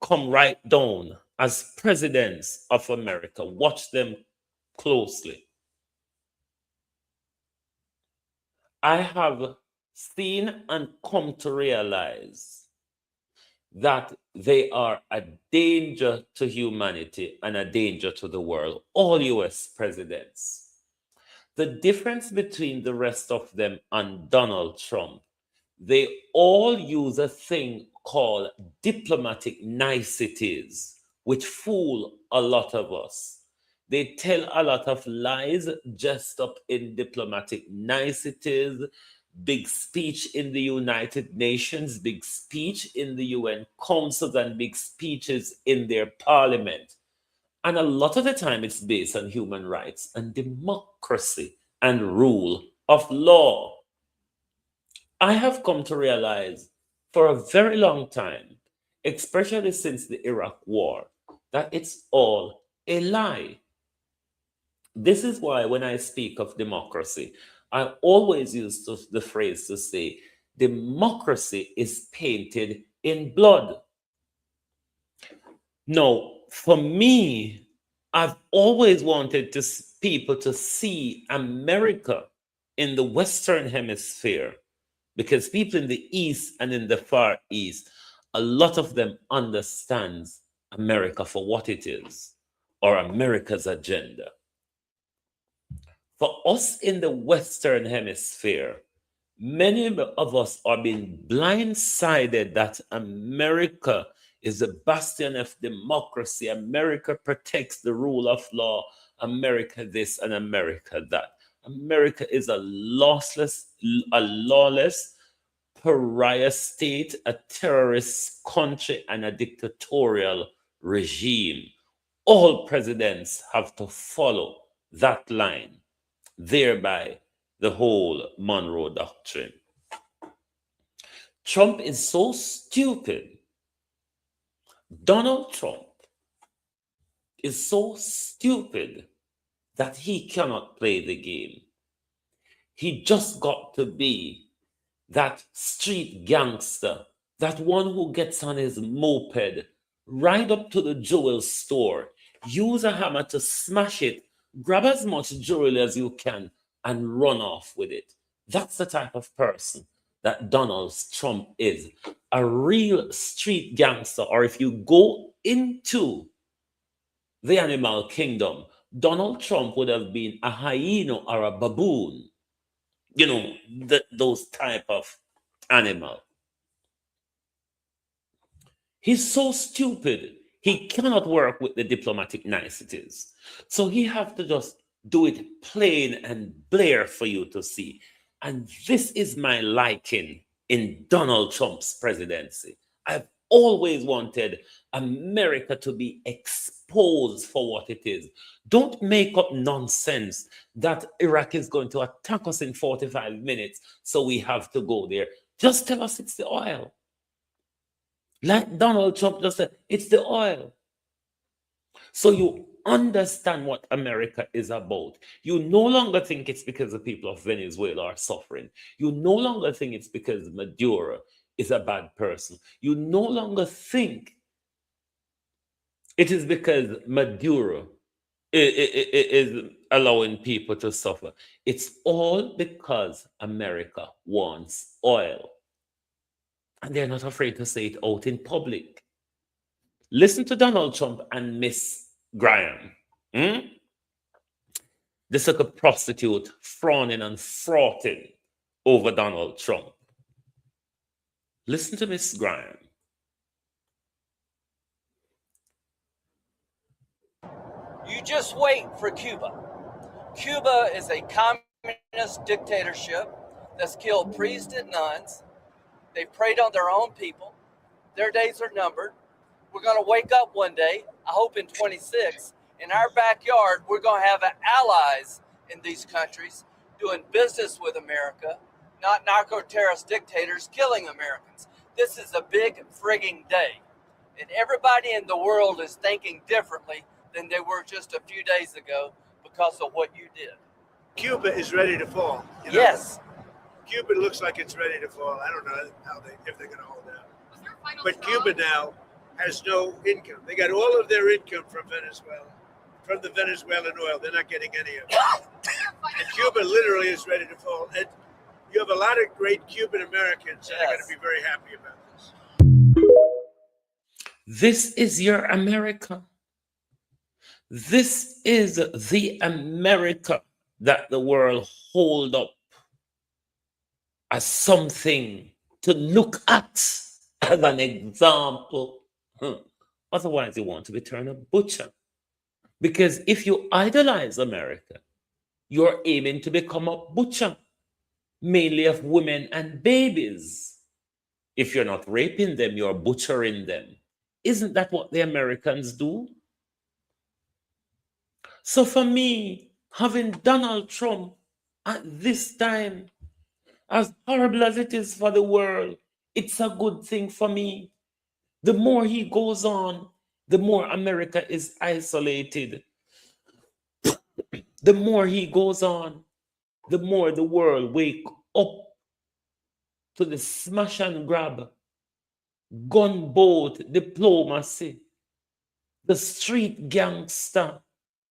[SPEAKER 4] come right down as presidents of America. Watch them closely. I have seen and come to realize that they are a danger to humanity and a danger to the world, all US presidents. The difference between the rest of them and Donald Trump, they all use a thing called diplomatic niceties, which fool a lot of us. They tell a lot of lies dressed up in diplomatic niceties, big speech in the United Nations, big speech in the UN councils, and big speeches in their parliament. And a lot of the time it's based on human rights and democracy and rule of law. I have come to realize for a very long time, especially since the Iraq War, that it's all a lie. This is why when I speak of democracy, I always use the phrase to say, democracy is painted in blood. Now, for me, I've always wanted people to see America in the Western Hemisphere, because people in the East and in the Far East, a lot of them understands America for what it is, or America's agenda. For us in the Western Hemisphere, many of us are being blindsided that America is a bastion of democracy. America protects the rule of law. America this and America that. America is a lawless pariah state, a terrorist country, and a dictatorial regime. All presidents have to follow that line, thereby the whole Monroe Doctrine. Trump is so stupid. Donald Trump is so stupid that he cannot play the game. He just got to be that street gangster, that one who gets on his moped, ride up to the jewel store, use a hammer to smash it, grab as much jewelry as you can, and run off with it. That's the type of person that Donald Trump is. A real street gangster. Or if you go into the animal kingdom, Donald Trump would have been a hyena or a baboon. You know, those type of animal. He's so stupid, he cannot work with the diplomatic niceties. So he have to just do it plain and bare for you to see. And this is my liking in Donald Trump's presidency. I've always wanted America to be exposed for what it is. Don't make up nonsense that Iraq is going to attack us in 45 minutes, so we have to go there. Just tell us it's the oil. Like Donald Trump just said, it's the oil. So you understand what America is about. You no longer think it's because the people of Venezuela are suffering. You no longer think it's because Maduro is a bad person. You no longer think it is because Maduro is allowing people to suffer. It's all because America wants oil. And they're not afraid to say it out in public. Listen to Donald Trump and Miss Graham. This is like a prostitute frowning and frothing over Donald Trump. Listen to Miss Graham.
[SPEAKER 11] You just wait for Cuba. Cuba is a communist dictatorship that's killed priests and nuns. They preyed on their own people. Their days are numbered. We're going to wake up one day, I hope in 26, in our backyard, we're going to have allies in these countries doing business with America, not narco-terrorist dictators killing Americans. This is a big frigging day. And everybody in the world is thinking differently than they were just a few days ago because of what you did.
[SPEAKER 12] Cuba is ready to fall. You know?
[SPEAKER 11] Yes.
[SPEAKER 12] Cuba looks like it's ready to fall. I don't know if they're going to hold out. But Cuba now has no income. They got all of their income from Venezuela, from the Venezuelan oil. They're not getting any of it. And Cuba literally is ready to fall. And you have a lot of great Cuban Americans that are going to be very happy about this.
[SPEAKER 4] This is your America. This is the America that the world hold up as something to look at as an example. Otherwise, you want to be turned a butcher. Because if you idolize America, you're aiming to become a butcher, mainly of women and babies. If you're not raping them, you're butchering them. Isn't that what the Americans do? So for me, having Donald Trump at this time, as horrible as it is for the world, it's a good thing for me. The more he goes on, the more America is isolated. The more he goes on, the more the world wake up to the smash and grab, gunboat diplomacy, the street gangster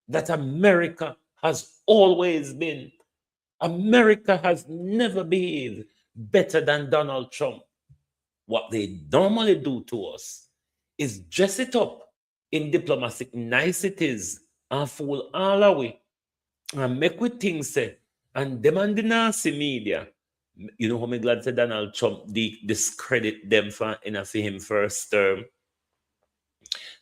[SPEAKER 4] that America has always been. America has never behaved better than Donald Trump. What they normally do to us is dress it up in diplomatic niceties and fool all away and make we think say, and them and the Nazi media, you know how me glad say Donald Trump discredit them for him first term.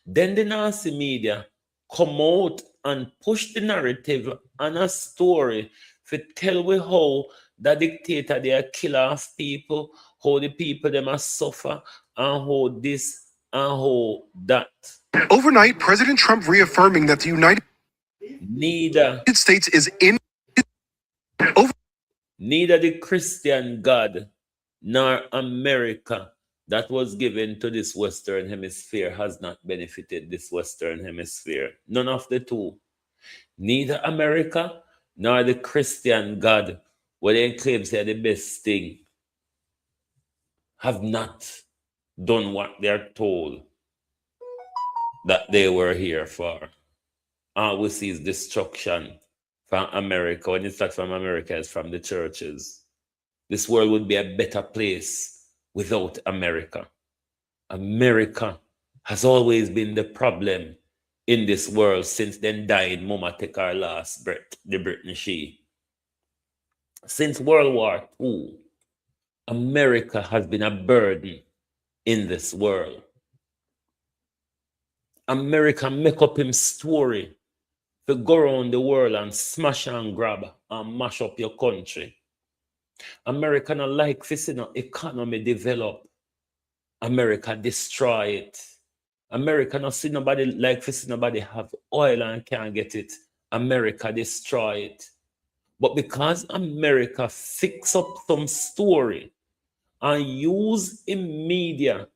[SPEAKER 4] Then the Nazi media come out and push the narrative and a story to tell we how the dictator they are killer of people, how the people them are suffer, and how this and how that.
[SPEAKER 13] Overnight, President Trump reaffirming that the United States is in.
[SPEAKER 4] Neither the Christian God nor America that was given to this Western Hemisphere has not benefited this Western Hemisphere. None of the two. Neither America nor the Christian God, where they claim they're the best thing, have not done what they're told that they were here for. All we see is destruction from America. When it's not from America, it's from the churches. This world would be a better place without America. America has always been the problem in this world since then died Mama take our last breath, the Brittany She. Since World War II, America has been a burden in this world. America make up him story to go around the world and smash and grab and mash up your country. America not like this, economy develop. America destroy it. America not see nobody like this, nobody have oil and can't get it. America destroy it. But because America fix up some story and use in media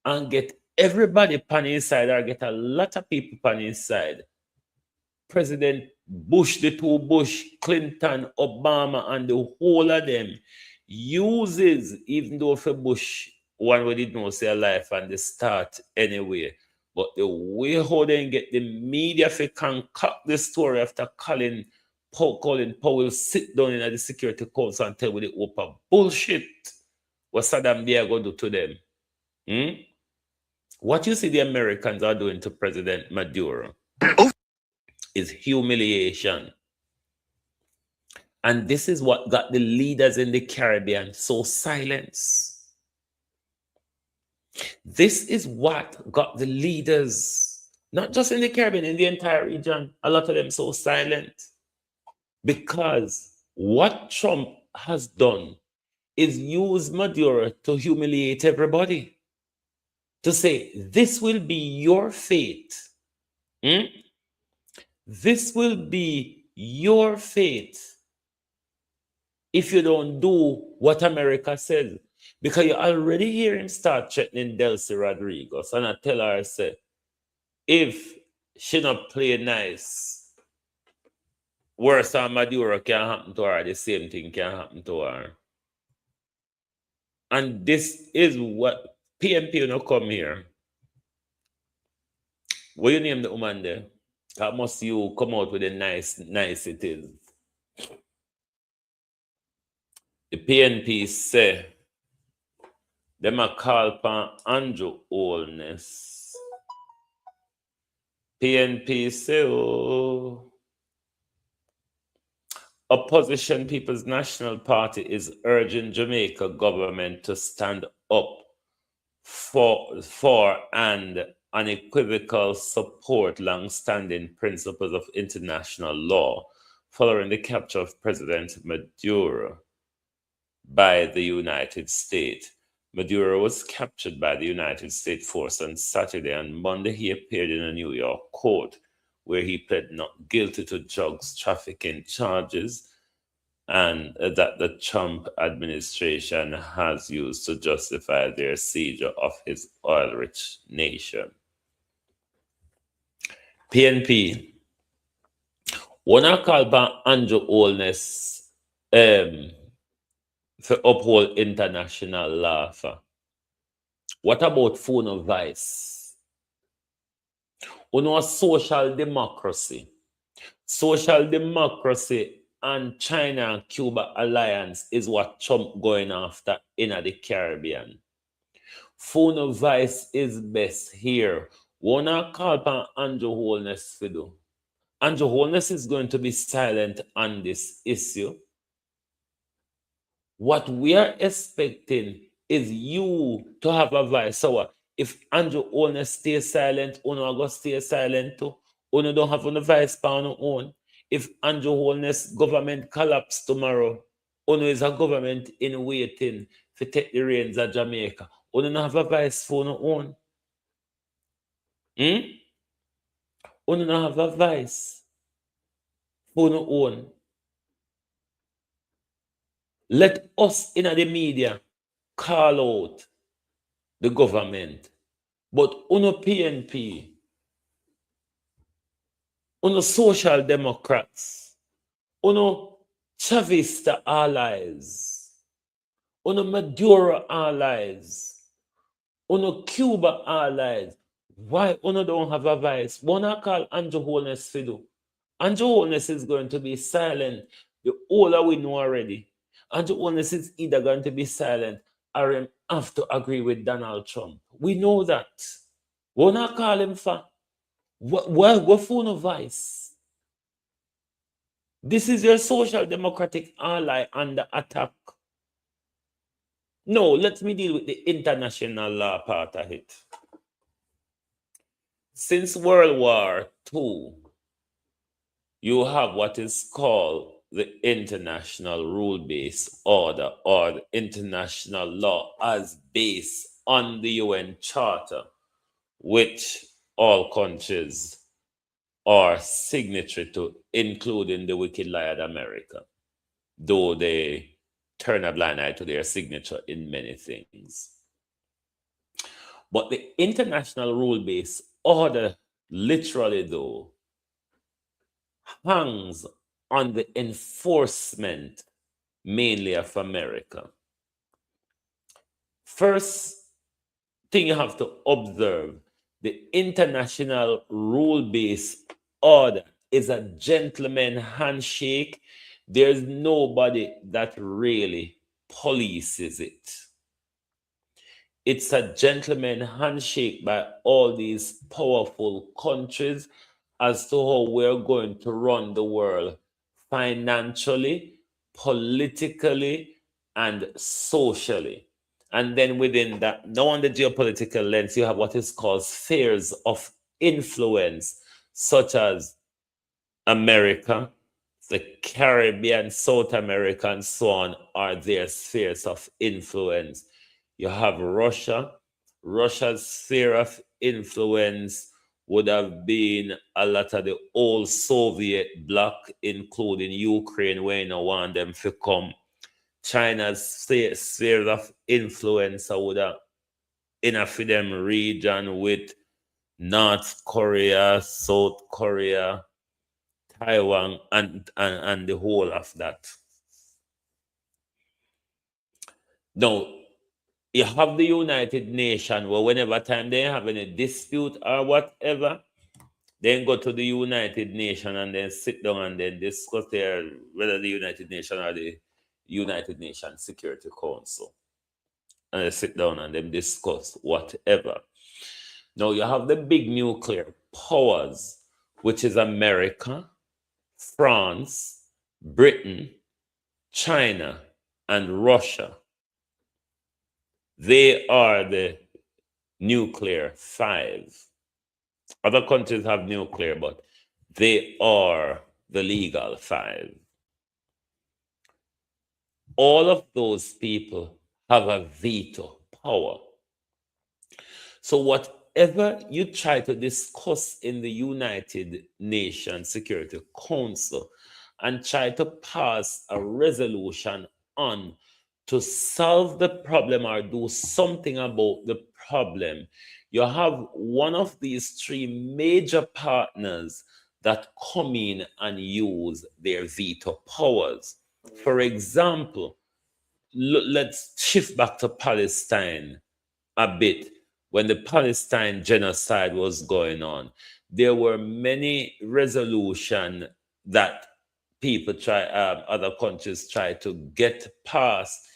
[SPEAKER 4] and get everybody pan inside or get a lot of people pan inside, President Bush, the two Bush, Clinton, Obama, and the whole of them uses, even though for Bush, one we didn't know say life and the start anyway. But the way how they get the media to concoct the story after calling Colin Powell sit down in the Security Council and tell with the open bullshit what Saddam Dia going to do to them. What you see the Americans are doing to President Maduro is humiliation. And this is what got the leaders in the Caribbean so silenced. This is what got the leaders, not just in the Caribbean, in the entire region, a lot of them so silent. Because what Trump has done is use Maduro to humiliate everybody. To say, this will be your fate. This will be your fate if you don't do what America says. Because you already hear him start threatening Delcy Rodriguez. And I tell her, I say, if she not play nice, worse than Maduro can happen to her, the same thing can happen to her. And this is what PNP no come here. What you name the woman there? That must you come out with a nice it is. The PNP say them a call upon Andrew Holness. PNP say, Opposition People's National Party is urging Jamaica government to stand up for and unequivocal support long-standing principles of international law following the capture of President Maduro by the United States. Maduro was captured by the United States force on Saturday, and Monday he appeared in a New York court where he pled not guilty to drugs trafficking charges and that the Trump administration has used to justify their siege of his oil-rich nation. PNP, when I call back Andrew Holness for uphold international law. What about phone of vice? Social democracy. Social democracy and China and Cuba alliance is what Trump going after in the Caribbean. Phone of vice is best here. Wanna call upon Andrew Holness to do. Andrew Holness is going to be silent on this issue. What we are expecting is you to have a voice. So if Andrew Holness stays silent, Uno go stay silent too. Uno don't have a voice on our own. If Andrew Holness government collapse tomorrow, Uno is a government in waiting to take the reins of Jamaica. Uno don't have a voice for our own. Uno don't have a voice for our own. Let us in the media call out the government. But uno PNP, uno Social Democrats, uno Chavista allies, uno Maduro allies, uno Cuba allies. Why uno don't have a voice? Wanna call Andrew Holness to do? Andrew Holness is going to be silent. The older we know already. Andrew Holness is either going to be silent or have to agree with Donald Trump. We know that. Wanna call him for? What phone of vice? This is your social democratic ally under attack. No, let me deal with the international law part of it. Since World War II, you have what is called the international rule-based order or the international law as based on the UN Charter, which all countries are signatory to, including the wicked liar America, though they turn a blind eye to their signature in many things. But the international rule-based order, literally though, hangs on the enforcement mainly of America. First thing you have to observe, the international rule-based order is a gentleman handshake. There's nobody that really polices it. It's a gentleman handshake by all these powerful countries as to how we're going to run the world financially, politically, and socially. And then within that, now on the geopolitical lens, you have what is called spheres of influence, such as America, the Caribbean, South America, and so on are their spheres of influence. You have Russia. Russia's sphere of influence would have been a lot of the old Soviet bloc, including Ukraine, where you know want them to come. China's sphere of influence would have in a them region with North Korea, South Korea, Taiwan, and the whole of that. Now, you have the United Nations, where whenever time they have any dispute or whatever, then go to the United Nations and then sit down and then discuss their whether the United Nations or the United Nations Security Council. And they sit down and then discuss whatever. Now you have the big nuclear powers, which is America, France, Britain, China, and Russia. They are the nuclear five. Other countries have nuclear, but they are the legal five. All of those people have a veto power. So whatever you try to discuss in the United Nations Security Council and try to pass a resolution on to solve the problem or do something about the problem, you have one of these three major partners that come in and use their veto powers. For example, let's shift back to Palestine a bit. When the Palestine genocide was going on, there were many resolutions that people other countries try to get passed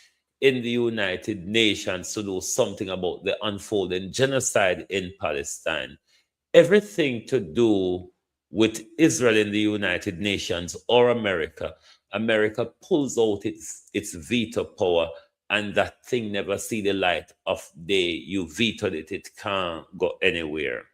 [SPEAKER 4] in the United Nations to do something about the unfolding genocide in Palestine. Everything to do with Israel in the United Nations or America pulls out its veto power, and that thing never see the light of day. You vetoed it, it can't go anywhere.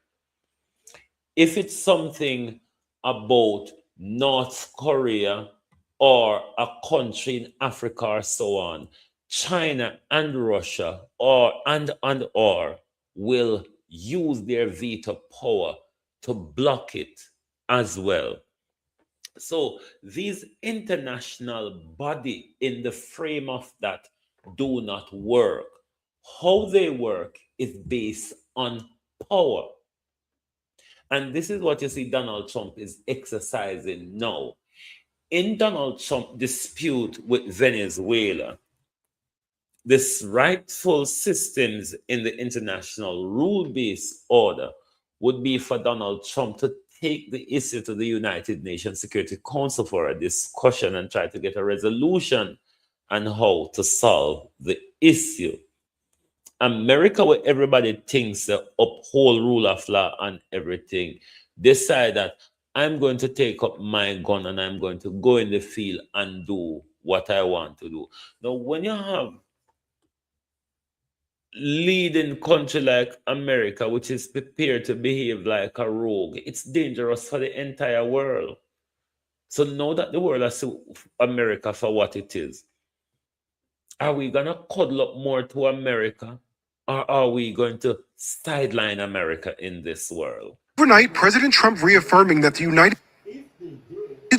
[SPEAKER 4] If it's something about North Korea or a country in Africa or so on, China and Russia or will use their veto power to block it as well. So these international body in the frame of that do not work. How they work is based on power. And this is what you see Donald Trump is exercising now. In Donald Trump's dispute with Venezuela, this rightful systems in the international rule-based order would be for Donald Trump to take the issue to the United Nations Security Council for a discussion and try to get a resolution on how to solve the issue. America, where everybody thinks the uphold rule of law and everything, decide that I'm going to take up my gun and I'm going to go in the field and do what I want to do. Now, when you have leading country like America, which is prepared to behave like a rogue, it's dangerous for the entire world. So now that the world has America for what it is, are we going to cuddle up more to America, or are we going to sideline America in this world?
[SPEAKER 13] Overnight, President Trump reaffirming that the United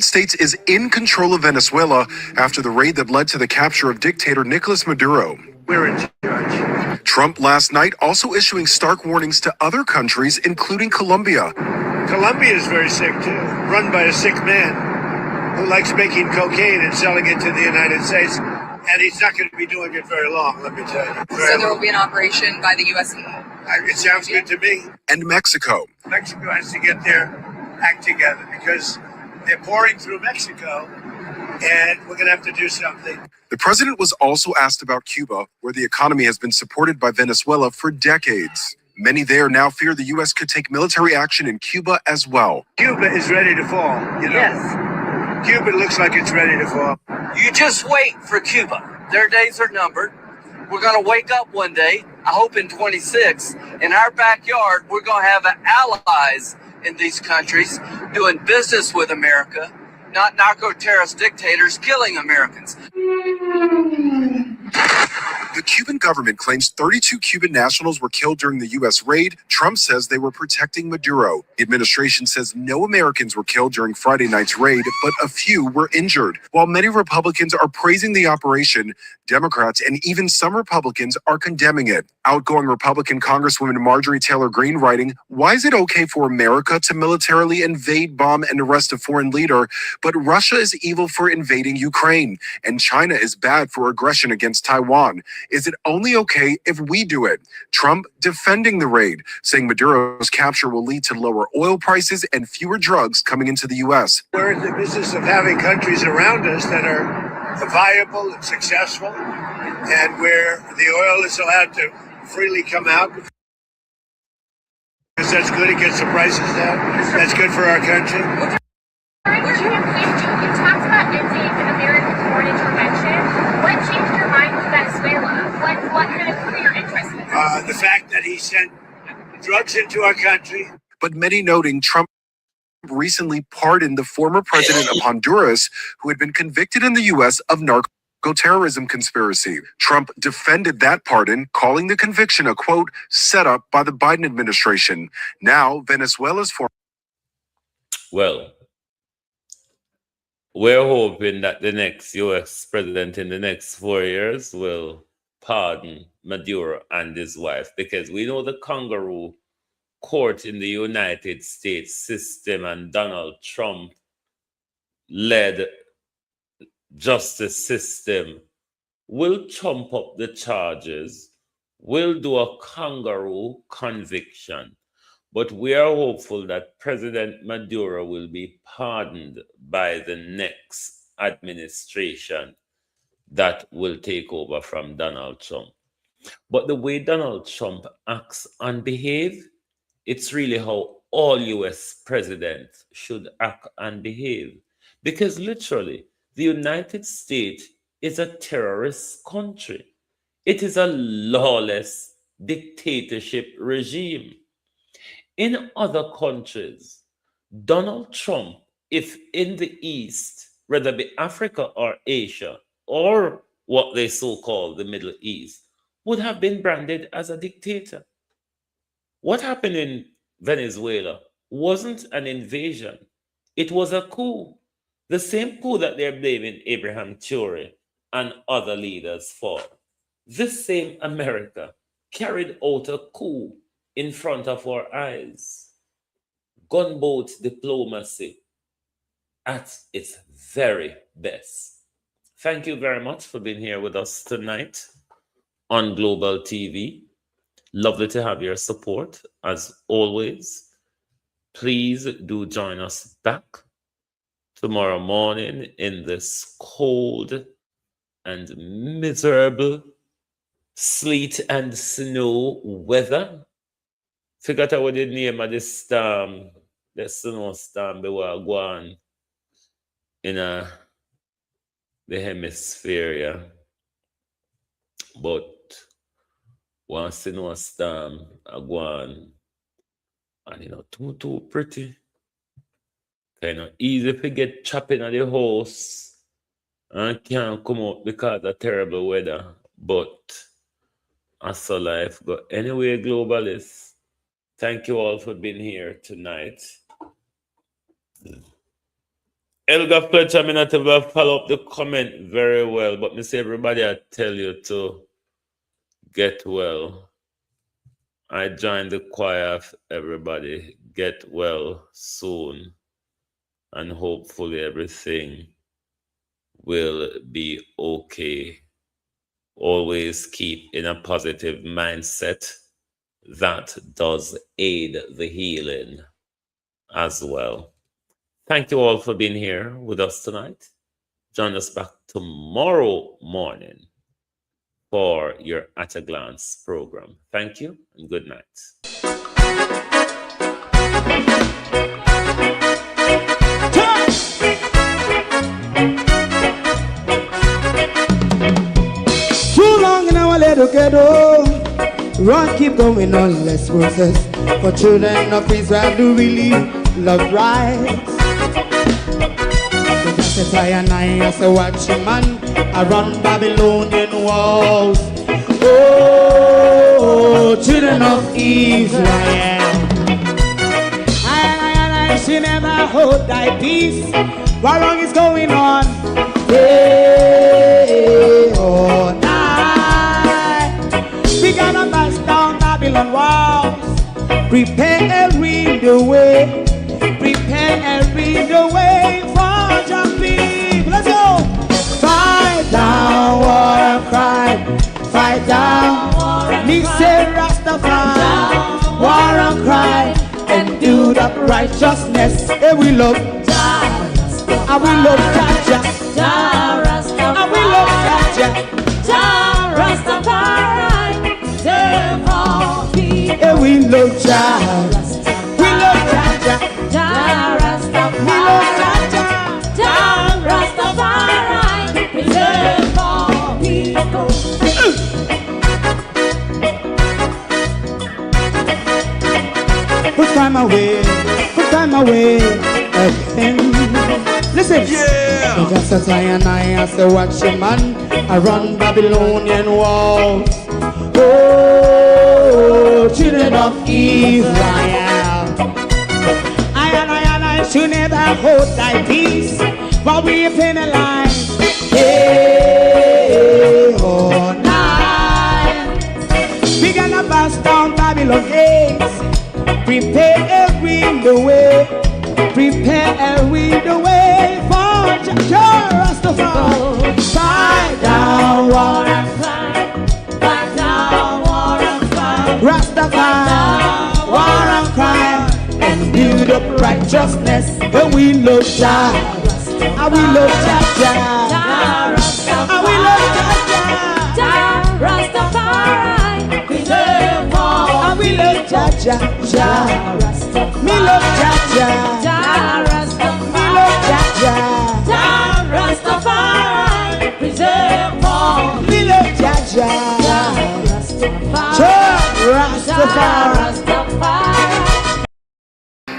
[SPEAKER 13] States is in control of Venezuela after the raid that led to the capture of dictator Nicolas Maduro.
[SPEAKER 12] We're in charge.
[SPEAKER 13] Trump last night also issuing stark warnings to other countries, including Colombia.
[SPEAKER 12] Colombia is very sick too, run by a sick man who likes making cocaine and selling it to the United States. And he's not going to be doing it very long, let me tell you.
[SPEAKER 14] So there will be an operation by the U.S.
[SPEAKER 12] It sounds good to me.
[SPEAKER 13] And Mexico.
[SPEAKER 12] Mexico has to get their act together because they're pouring through Mexico, and we're going to have to do something.
[SPEAKER 13] The president was also asked about Cuba, where the economy has been supported by Venezuela for decades. Many there now fear the U.S. could take military action in Cuba as well.
[SPEAKER 12] Cuba is ready to fall. You know?
[SPEAKER 11] Yes.
[SPEAKER 12] Cuba looks like it's ready to fall.
[SPEAKER 11] You just wait for Cuba. Their days are numbered. We're going to wake up one day, I hope in 26, in our backyard, we're going to have allies in these countries doing business with America, not narco-terrorist dictators killing Americans.
[SPEAKER 13] The Cuban government claims 32 Cuban nationals were killed during the U.S. raid. Trump says they were protecting Maduro. The administration says no Americans were killed during Friday night's raid, but a few were injured. While many Republicans are praising the operation, Democrats and even some Republicans are condemning it. Outgoing Republican Congresswoman Marjorie Taylor Greene writing, "Why is it okay for America to militarily invade, bomb, and arrest a foreign leader, but Russia is evil for invading Ukraine, and China is bad for aggression against Taiwan? Is it only okay if we do it?" Trump defending the raid, saying Maduro's capture will lead to lower oil prices and fewer drugs coming into the U.S.
[SPEAKER 12] We're in the business of having countries around us that are viable and successful, and where the oil is allowed to freely come out. Because that's good, it gets the prices down. That's good for our country.
[SPEAKER 14] You talked about ending American foreign intervention. What changed your mind with Venezuela? What kind of were your interest in
[SPEAKER 12] The fact that he sent drugs into our country.
[SPEAKER 13] But many noting Trump recently pardoned the former president of Honduras, who had been convicted in the U.S. of narco-terrorism conspiracy. Trump defended that pardon, calling the conviction a, quote, setup by the Biden administration. Now, Venezuela's former...
[SPEAKER 4] Well, we're hoping that the next U.S. president in the next 4 years will pardon Maduro and his wife, because we know the kangaroo court in the United States system and Donald Trump led justice system will trump up the charges, will do a kangaroo conviction. But we are hopeful that President Maduro will be pardoned by the next administration that will take over from Donald Trump. But the way Donald Trump acts and behave, it's really how all US presidents should act and behave. Because literally, the United States is a terrorist country. It is a lawless dictatorship regime. In other countries, Donald Trump, if in the East, whether it be Africa or Asia, or what they so call the Middle East, would have been branded as a dictator. What happened in Venezuela wasn't an invasion, it was a coup. The same coup that they're blaming Abraham Traore and other leaders for. This same America carried out a coup in front of our eyes. Gunboat diplomacy at its very best. Thank you very much for being here with us tonight on Global TV. Lovely to have your support as always. Please do join us back tomorrow morning in this cold and miserable sleet and snow weather. Forgot what the name of this storm, the snow storm we were going in the hemisphere, yeah. But one snow storm a going, and too pretty. Kind of easy to get trapped in the house and can't come out because of terrible weather. But as a life go anyway, globalists. Thank you all for being here tonight. Elga Fletcher, I not have follow up the comment very well, but me say everybody I tell you to get well. I join the choir of everybody. Get well soon. And hopefully everything will be okay. Always keep in a positive mindset. That does aid the healing. as well. Thank you all for being here with us tonight. Join us back tomorrow morning for your At a Glance program. Thank you and good night.
[SPEAKER 3] Too long in our little ghetto, run keep going on, less process. For children of Israel do really love rights. So just a and I as a watching man, I run Babylonian walls. Oh, children of Israel, I should never hold thy peace. What wrong is going on? Hey, oh, night. We gotta bust down Babylon walls. Prepare the way. Prepare the way for your people. Let's go. Fight down, war and cry. Fight down, listen Rastafari. War and cry and do the righteousness. And we love and we love Jaja. And we love Jaja. Rastafari. And we love Jaja. We love Jaja. We love Jaja. Rastafari. Preserve all people. Put time away again. Listen, yeah. Just as I and I as a watching man, I run Babylonian walls. Oh, children of Israel, I should never hold thy peace, but we penalize. Hey, oh, night. We gonna bust down Babylon gates. Prepare the way. Prepare the way for Rastafari. Fight down, war and cry. Fight down, war and cry. Rastafari, war and cry. And build up righteousness. And we love Jah. And we love Jah. And we love Jah. Rastafari. Preserve all. And we love Jah. Me love Jaja. Me love Jaja. Rastafari. Preserve all. Me love Jaja. Rastafari.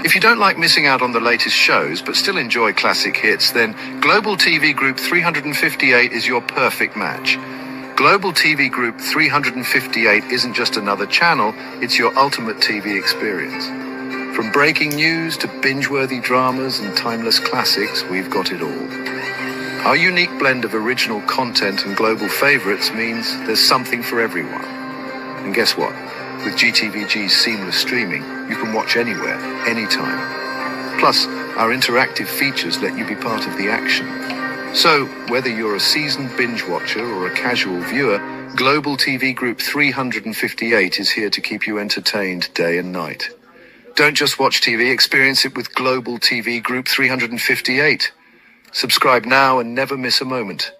[SPEAKER 1] If you don't like missing out on the latest shows but still enjoy classic hits, then Global TV Group 358 is your perfect match. Global TV Group 358 isn't just another channel, it's your ultimate TV experience. From breaking news to binge-worthy dramas and timeless classics, we've got it all. Our unique blend of original content and global favorites means there's something for everyone. And guess what? With GTVG's seamless streaming, you can watch anywhere, anytime. Plus, our interactive features let you be part of the action. So, whether you're a seasoned binge watcher or a casual viewer, Global TV Group 358 is here to keep you entertained day and night. Don't just watch TV, experience it with Global TV Group 358. Subscribe now and never miss a moment.